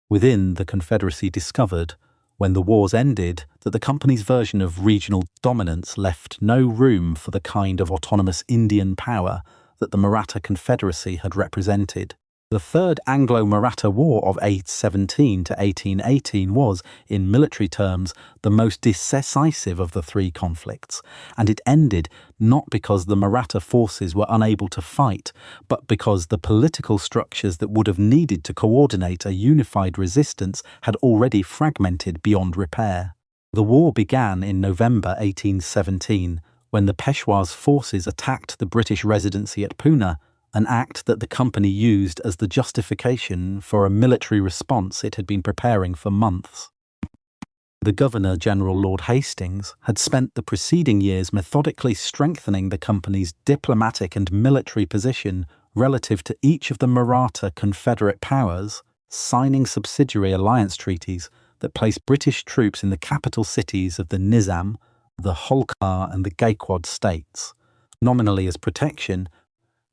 within the Confederacy discovered, when the wars ended, that the company's version of regional dominance left no room for the kind of autonomous Indian power that the Maratha Confederacy had represented. The Third Anglo-Maratha War of 1817 to 1818 was, in military terms, the most decisive of the three conflicts, and it ended not because the Maratha forces were unable to fight, but because the political structures that would have needed to coordinate a unified resistance had already fragmented beyond repair. The war began in November 1817, when the Peshwa's forces attacked the British residency at Pune, an act that the company used as the justification for a military response it had been preparing for months. The Governor-General Lord Hastings had spent the preceding years methodically strengthening the company's diplomatic and military position relative to each of the Maratha Confederate powers, signing subsidiary alliance treaties that placed British troops in the capital cities of the Nizam, the Holkar and the Gaikwad states, nominally as protection,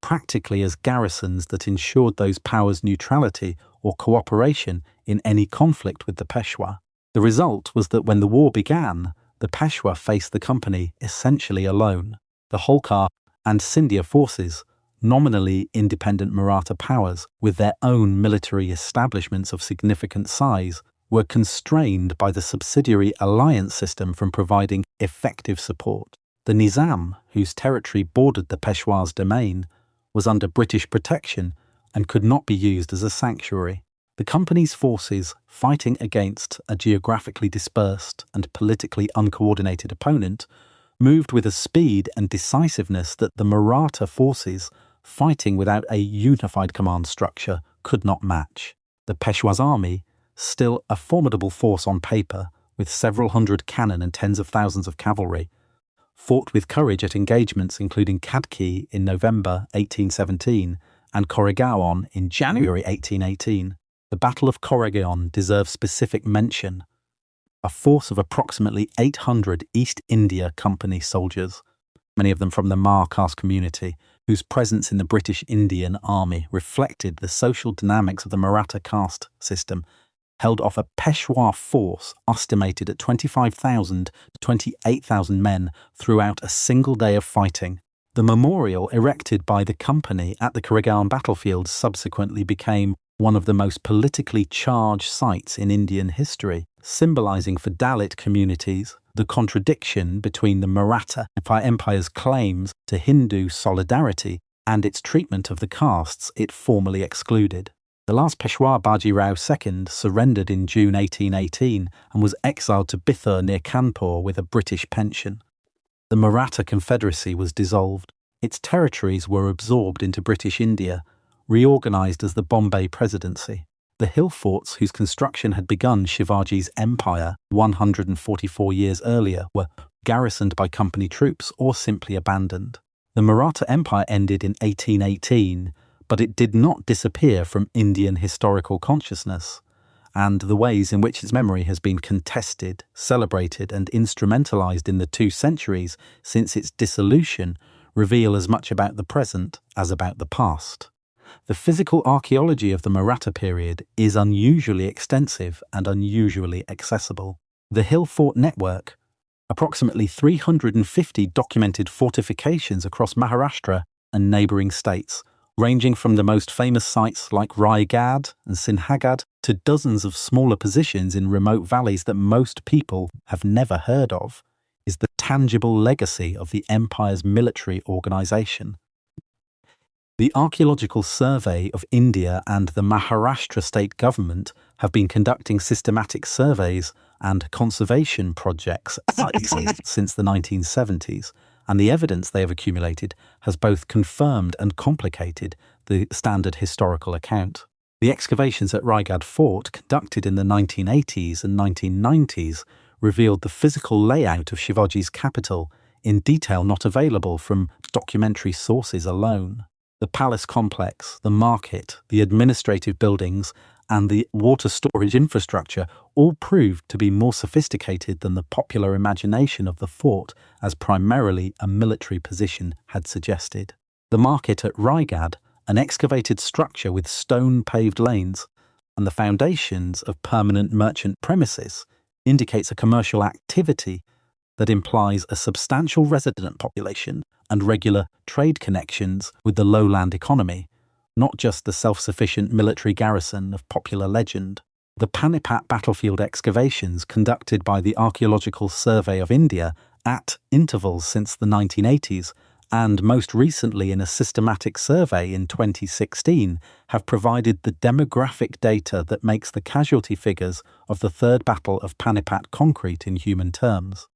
practically as garrisons that ensured those powers' neutrality or cooperation in any conflict with the Peshwa. The result was that when the war began, the Peshwa faced the company essentially alone. The Holkar and Scindia forces, nominally independent Maratha powers with their own military establishments of significant size, were constrained by the subsidiary alliance system from providing effective support. The Nizam, whose territory bordered the Peshwa's domain, was under British protection and could not be used as a sanctuary. The company's forces, fighting against a geographically dispersed and politically uncoordinated opponent, moved with a speed and decisiveness that the Maratha forces, fighting without a unified command structure, could not match. The Peshwa's army, still a formidable force on paper, with several hundred cannon and tens of thousands of cavalry, fought with courage at engagements including Khadki in November 1817 and Koregaon in January 1818. The Battle of Koregaon deserves specific mention. A force of approximately 800 East India Company soldiers, many of them from the Mar caste community, whose presence in the British Indian Army reflected the social dynamics of the Maratha caste system, held off a Peshwa force estimated at 25,000 to 28,000 men throughout a single day of fighting. The memorial erected by the company at the Koregaon battlefield subsequently became one of the most politically charged sites in Indian history, symbolizing for Dalit communities the contradiction between the Maratha Empire's claims to Hindu solidarity and its treatment of the castes it formerly excluded. The last Peshwa Baji Rao II surrendered in June 1818 and was exiled to Bithur near Kanpur with a British pension. The Maratha Confederacy was dissolved. Its territories were absorbed into British India, reorganised as the Bombay Presidency. The hill forts whose construction had begun Shivaji's empire 144 years earlier were garrisoned by company troops or simply abandoned. The Maratha Empire ended in 1818, but it did not disappear from Indian historical consciousness, and the ways in which its memory has been contested, celebrated, and instrumentalized in the 2 centuries since its dissolution reveal as much about the present as about the past. The physical archaeology of the Maratha period is unusually extensive and unusually accessible. The hill fort network, approximately 350 documented fortifications across Maharashtra and neighbouring states, ranging from the most famous sites like Raigad and Sinhagad to dozens of smaller positions in remote valleys that most people have never heard of, is the tangible legacy of the empire's military organisation. The Archaeological Survey of India and the Maharashtra state government have been conducting systematic surveys and conservation projects since the 1970s, and the evidence they have accumulated has both confirmed and complicated the standard historical account. The excavations at Raigad Fort, conducted in the 1980s and 1990s, revealed the physical layout of Shivaji's capital in detail not available from documentary sources alone. The palace complex, the market, the administrative buildings, and the water storage infrastructure all proved to be more sophisticated than the popular imagination of the fort as primarily a military position had suggested. The market at Raigad, an excavated structure with stone-paved lanes, and the foundations of permanent merchant premises, indicates a commercial activity that implies a substantial resident population and regular trade connections with the lowland economy, not just the self-sufficient military garrison of popular legend. The Panipat battlefield excavations conducted by the Archaeological Survey of India at intervals since the 1980s, and most recently in a systematic survey in 2016, have provided the demographic data that makes the casualty figures of the Third Battle of Panipat concrete in human terms.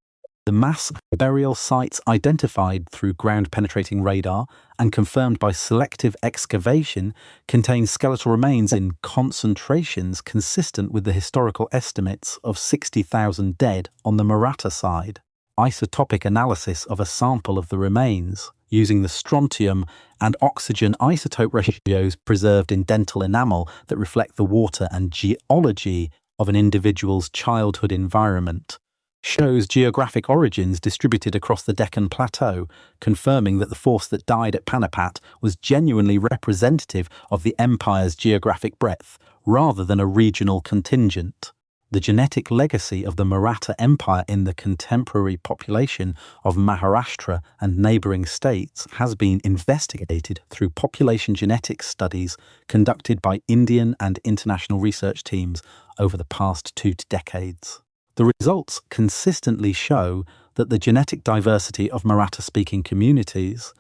The mass burial sites identified through ground-penetrating radar and confirmed by selective excavation contain skeletal remains in concentrations consistent with the historical estimates of 60,000 dead on the Maratha side. Isotopic analysis of a sample of the remains, using the strontium and oxygen isotope ratios preserved in dental enamel that reflect the water and geology of an individual's childhood environment, shows geographic origins distributed across the Deccan Plateau, confirming that the force that died at Panipat was genuinely representative of the empire's geographic breadth, rather than a regional contingent. The genetic legacy of the Maratha Empire in the contemporary population of Maharashtra and neighbouring states has been investigated through population genetics studies conducted by Indian and international research teams over the past 2 decades. The results consistently show that the genetic diversity of Maratha-speaking communities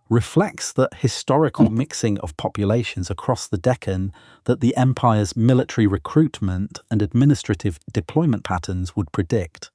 reflects the historical mixing of populations across the Deccan that the empire's military recruitment and administrative deployment patterns would predict.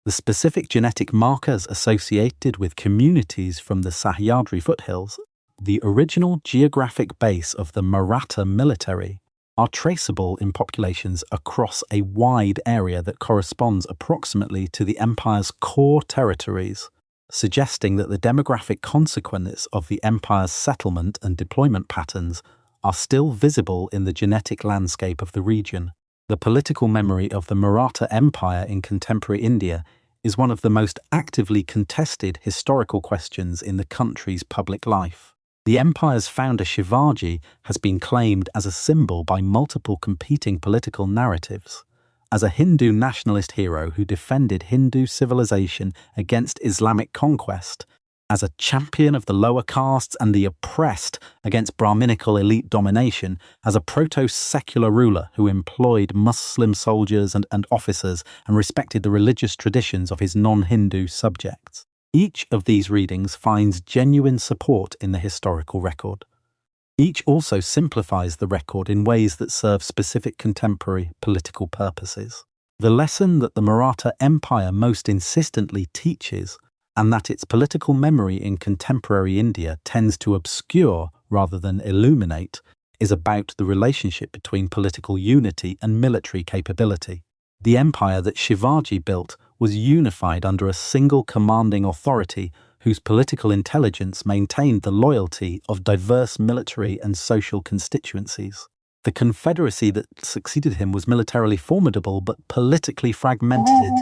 The specific genetic markers associated with communities from the Sahyadri foothills, the original geographic base of the Maratha military, are traceable in populations across a wide area that corresponds approximately to the empire's core territories, suggesting that the demographic consequences of the empire's settlement and deployment patterns are still visible in the genetic landscape of the region. The political memory of the Maratha Empire in contemporary India is one of the most actively contested historical questions in the country's public life. The empire's founder Shivaji has been claimed as a symbol by multiple competing political narratives, as a Hindu nationalist hero who defended Hindu civilization against Islamic conquest, as a champion of the lower castes and the oppressed against Brahminical elite domination, as a proto-secular ruler who employed Muslim soldiers and officers and respected the religious traditions of his non-Hindu subjects. Each of these readings finds genuine support in the historical record. Each also simplifies the record in ways that serve specific contemporary political purposes. The lesson that the Maratha Empire most insistently teaches, and that its political memory in contemporary India tends to obscure rather than illuminate, is about the relationship between political unity and military capability. The empire that Shivaji built was unified under a single commanding authority whose political intelligence maintained the loyalty of diverse military and social constituencies. The confederacy that succeeded him was militarily formidable but politically fragmented,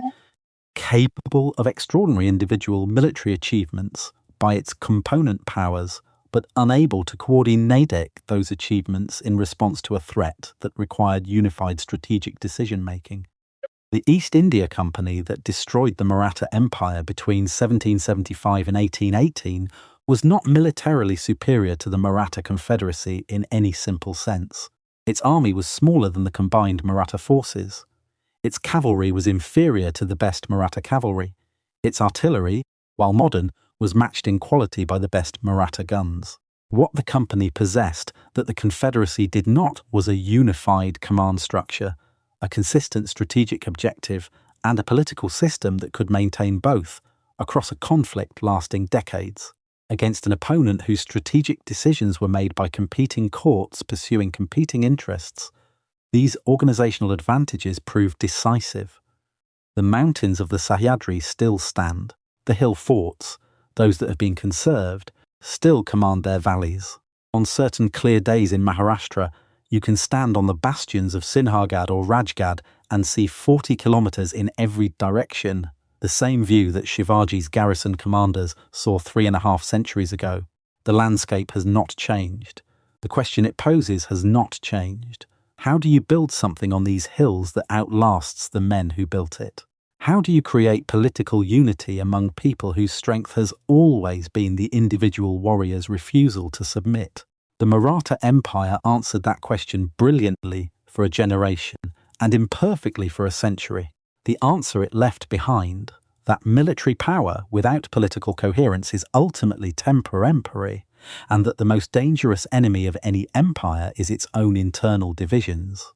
capable of extraordinary individual military achievements by its component powers, but unable to coordinate those achievements in response to a threat that required unified strategic decision-making. The East India Company that destroyed the Maratha Empire between 1775 and 1818 was not militarily superior to the Maratha Confederacy in any simple sense. Its army was smaller than the combined Maratha forces. Its cavalry was inferior to the best Maratha cavalry. Its artillery, while modern, was matched in quality by the best Maratha guns. What the company possessed that the Confederacy did not was a unified command structure, a consistent strategic objective, and a political system that could maintain both across a conflict lasting decades, against an opponent whose strategic decisions were made by competing courts pursuing competing interests. These organizational advantages proved decisive. The mountains of the Sahyadri still stand. The hill forts, those that have been conserved, still command their valleys. On certain clear days in Maharashtra, you can stand on the bastions of Sinhargad or Rajgad and see 40 kilometers in every direction, the same view that Shivaji's garrison commanders saw 3.5 centuries ago. The landscape has not changed. The question it poses has not changed. How do you build something on these hills that outlasts the men who built it? How do you create political unity among people whose strength has always been the individual warrior's refusal to submit? The Maratha Empire answered that question brilliantly for a generation and imperfectly for a century. The answer it left behind, that military power without political coherence is ultimately temporary, and that the most dangerous enemy of any empire is its own internal divisions,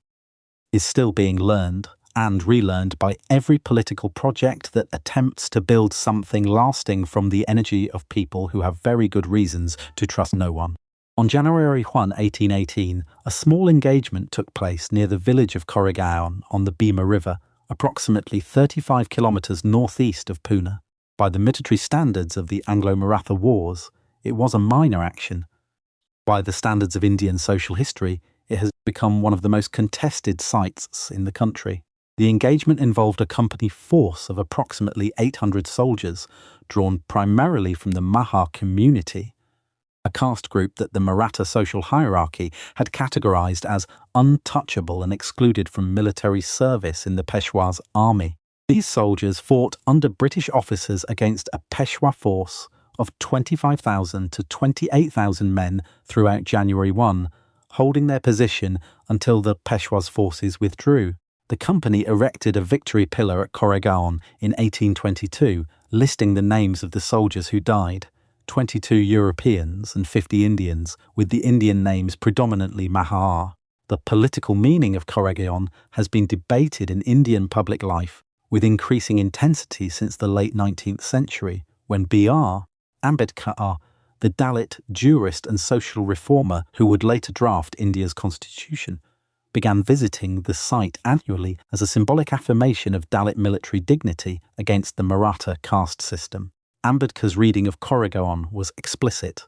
is still being learned and relearned by every political project that attempts to build something lasting from the energy of people who have very good reasons to trust no one. On January 1, 1818, a small engagement took place near the village of Koregaon on the Bhima River, approximately 35 kilometers northeast of Pune. By the military standards of the Anglo-Maratha Wars, it was a minor action. By the standards of Indian social history, it has become one of the most contested sites in the country. The engagement involved a company force of approximately 800 soldiers, drawn primarily from the Mahar community, a caste group that the Maratha social hierarchy had categorized as untouchable and excluded from military service in the Peshwa's army. These soldiers fought under British officers against a Peshwa force of 25,000 to 28,000 men throughout January 1, holding their position until the Peshwa's forces withdrew. The company erected a victory pillar at Koregaon in 1822, listing the names of the soldiers who died, 22 Europeans and 50 Indians, with the Indian names predominantly Mahar. The political meaning of Koregaon has been debated in Indian public life with increasing intensity since the late 19th century, when B.R. Ambedkar, the Dalit jurist and social reformer who would later draft India's constitution, began visiting the site annually as a symbolic affirmation of Dalit military dignity against the Maratha caste system. Ambedkar's reading of Koregaon was explicit.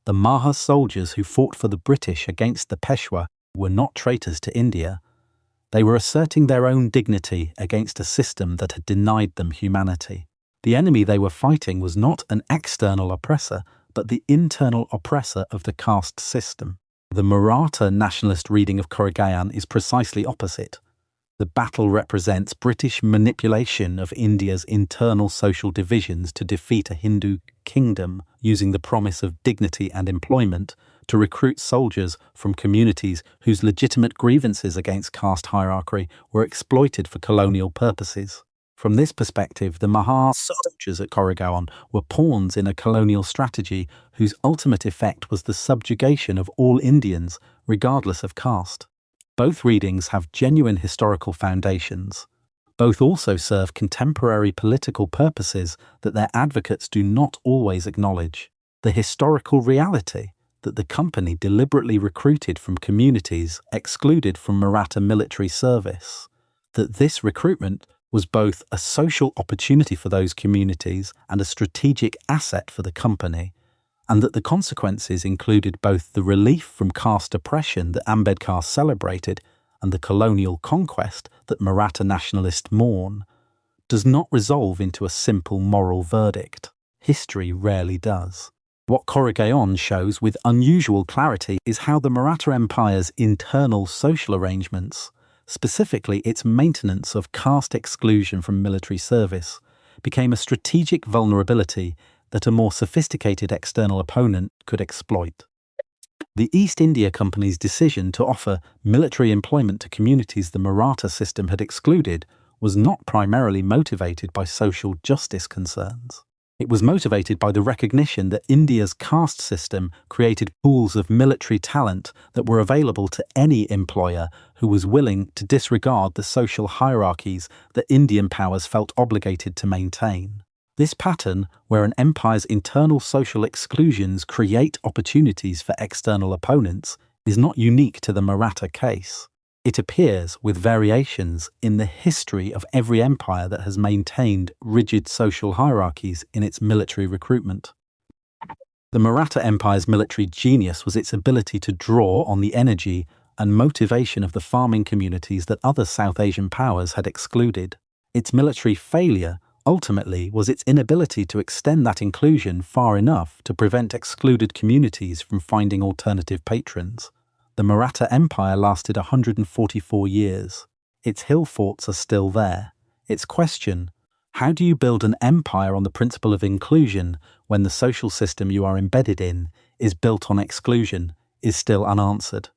The Mahar soldiers who fought for the British against the Peshwa were not traitors to India. They were asserting their own dignity against a system that had denied them humanity. The enemy they were fighting was not an external oppressor, but the internal oppressor of the caste system. The Maratha nationalist reading of Koregaon is precisely opposite. The battle represents British manipulation of India's internal social divisions to defeat a Hindu kingdom, using the promise of dignity and employment to recruit soldiers from communities whose legitimate grievances against caste hierarchy were exploited for colonial purposes. From this perspective, the Mahar soldiers at Koregaon were pawns in a colonial strategy whose ultimate effect was the subjugation of all Indians, regardless of caste. Both readings have genuine historical foundations. Both also serve contemporary political purposes that their advocates do not always acknowledge. The historical reality that the company deliberately recruited from communities excluded from Maratha military service, that this recruitment was both a social opportunity for those communities and a strategic asset for the company, and that the consequences included both the relief from caste oppression that Ambedkar celebrated and the colonial conquest that Maratha nationalists mourn, does not resolve into a simple moral verdict. History rarely does. What Koregaon shows with unusual clarity is how the Maratha Empire's internal social arrangements, specifically its maintenance of caste exclusion from military service, became a strategic vulnerability that a more sophisticated external opponent could exploit. The East India Company's decision to offer military employment to communities the Maratha system had excluded was not primarily motivated by social justice concerns. It was motivated by the recognition that India's caste system created pools of military talent that were available to any employer who was willing to disregard the social hierarchies that Indian powers felt obligated to maintain. This pattern, where an empire's internal social exclusions create opportunities for external opponents, is not unique to the Maratha case. It appears, with variations, in the history of every empire that has maintained rigid social hierarchies in its military recruitment. The Maratha Empire's military genius was its ability to draw on the energy and motivation of the farming communities that other South Asian powers had excluded. Its military failure, ultimately, was its inability to extend that inclusion far enough to prevent excluded communities from finding alternative patrons. The Maratha Empire lasted 144 years. Its hill forts are still there. Its question, how do you build an empire on the principle of inclusion when the social system you are embedded in is built on exclusion, is still unanswered.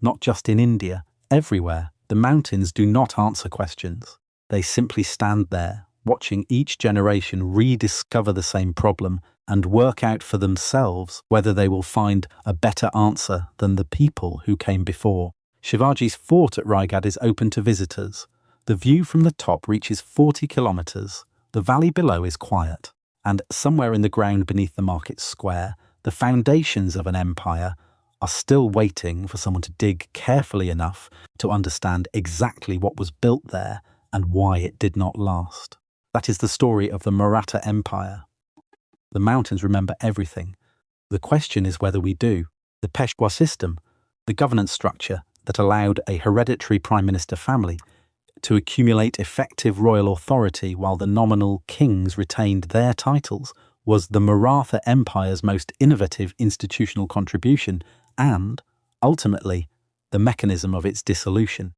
Not just in India, everywhere, the mountains do not answer questions. They simply stand there, watching each generation rediscover the same problem and work out for themselves whether they will find a better answer than the people who came before. Shivaji's fort at Raigad is open to visitors. The view from the top reaches 40 kilometers. The valley below is quiet, and somewhere in the ground beneath the market square, the foundations of an empire are still waiting for someone to dig carefully enough to understand exactly what was built there and why it did not last. That is the story of the Maratha Empire. The mountains remember everything. The question is whether we do. The Peshwa system, the governance structure that allowed a hereditary prime minister family to accumulate effective royal authority while the nominal kings retained their titles, was the Maratha Empire's most innovative institutional contribution and, ultimately, the mechanism of its dissolution.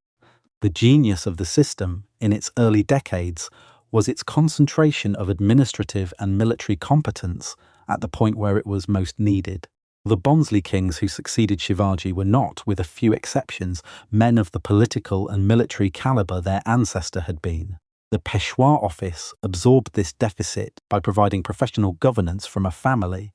The genius of the system, in its early decades, was its concentration of administrative and military competence at the point where it was most needed. The Bonsley kings who succeeded Shivaji were not, with a few exceptions, men of the political and military caliber their ancestor had been. The Peshwa office absorbed this deficit by providing professional governance from a family.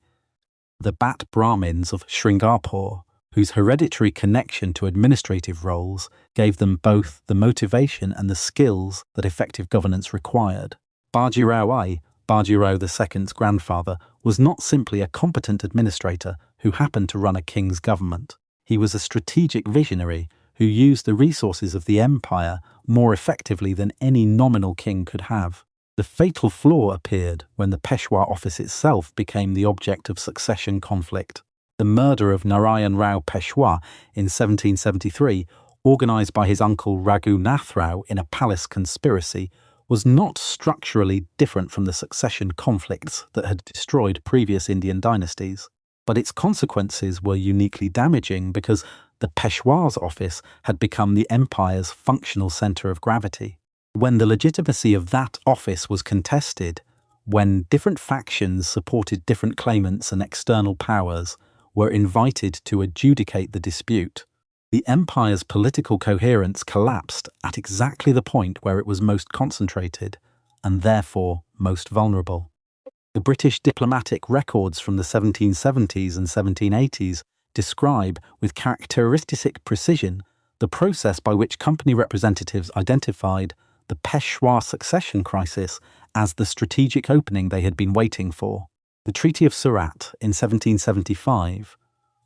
The Bhat Brahmins of Sringarpur, whose hereditary connection to administrative roles gave them both the motivation and the skills that effective governance required. Bajirao I, Bajirao II's grandfather, was not simply a competent administrator who happened to run a king's government. He was a strategic visionary who used the resources of the empire more effectively than any nominal king could have. The fatal flaw appeared when the Peshwa office itself became the object of succession conflict. The murder of Narayan Rao Peshwa in 1773, organised by his uncle Raghunath Rao in a palace conspiracy, was not structurally different from the succession conflicts that had destroyed previous Indian dynasties. But its consequences were uniquely damaging because the Peshwa's office had become the empire's functional centre of gravity. When the legitimacy of that office was contested, when different factions supported different claimants and external powers were invited to adjudicate the dispute, the empire's political coherence collapsed at exactly the point where it was most concentrated and therefore most vulnerable. The British diplomatic records from the 1770s and 1780s describe with characteristic precision the process by which company representatives identified the Peshwa succession crisis as the strategic opening they had been waiting for. The Treaty of Surat in 1775,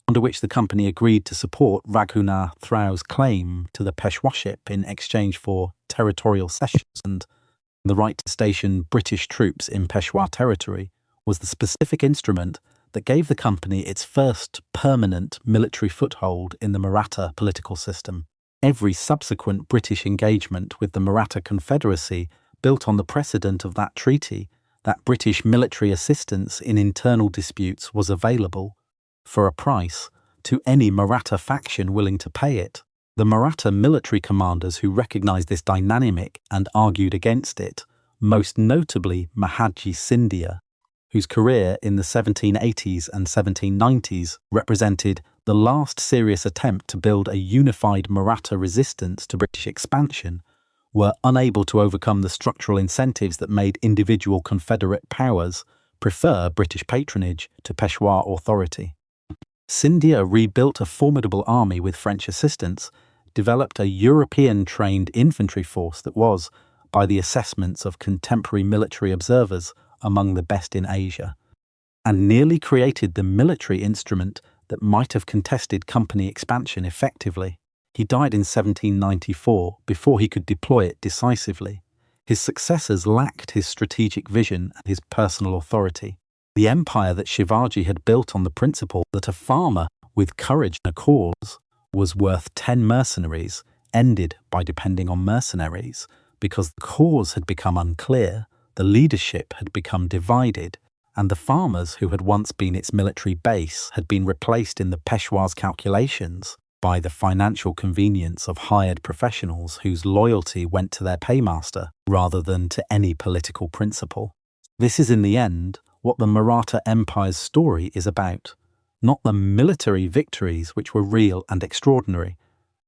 under which the company agreed to support Raghunath Rao's claim to the Peshwaship in exchange for territorial cessions and The right to station British troops in Peshawar territory was the specific instrument that gave the company its first permanent military foothold in the Maratha political system. Every subsequent British engagement with the Maratha Confederacy built on the precedent of that treaty, that British military assistance in internal disputes was available, for a price, to any Maratha faction willing to pay it. The Maratha military commanders who recognized this dynamic and argued against it, most notably Mahaji Scindia, whose career in the 1780s and 1790s represented the last serious attempt to build a unified Maratha resistance to British expansion, were unable to overcome the structural incentives that made individual Confederate powers prefer British patronage to Peshawar authority. Scindia rebuilt a formidable army with French assistance, developed a European-trained infantry force that was, by the assessments of contemporary military observers, among the best in Asia, and nearly created the military instrument that might have contested company expansion effectively. He died in 1794 before he could deploy it decisively. His successors lacked his strategic vision and his personal authority. The empire that Shivaji had built on the principle that a farmer with courage and a cause was worth 10 mercenaries ended by depending on mercenaries because the cause had become unclear, the leadership had become divided, and the farmers who had once been its military base had been replaced in the Peshwar's calculations by the financial convenience of hired professionals whose loyalty went to their paymaster rather than to any political principle. This is in the end what the Maratha Empire's story is about, not the military victories which were real and extraordinary,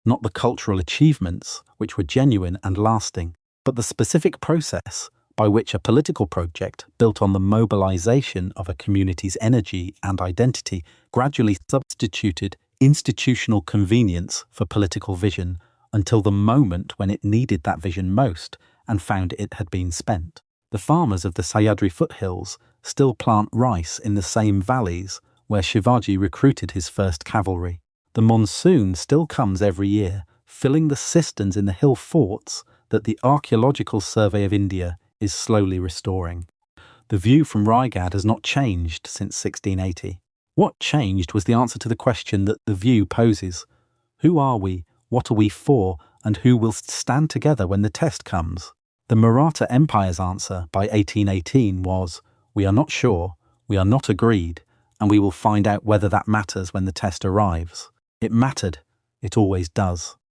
not the cultural achievements which were genuine and lasting, but the specific process by which a political project built on the mobilization of a community's energy and identity gradually substituted institutional convenience for political vision until the moment when it needed that vision most and found it had been spent. The farmers of the Sahyadri foothills still plant rice in the same valleys where Shivaji recruited his first cavalry. The monsoon still comes every year, filling the cisterns in the hill forts that the Archaeological Survey of India is slowly restoring. The view from Raigad has not changed since 1680. What changed was the answer to the question that the view poses. Who are we, what are we for, and who will stand together when the test comes? The Maratha Empire's answer by 1818 was, we are not sure, we are not agreed, and we will find out whether that matters when the test arrives. It mattered. It always does.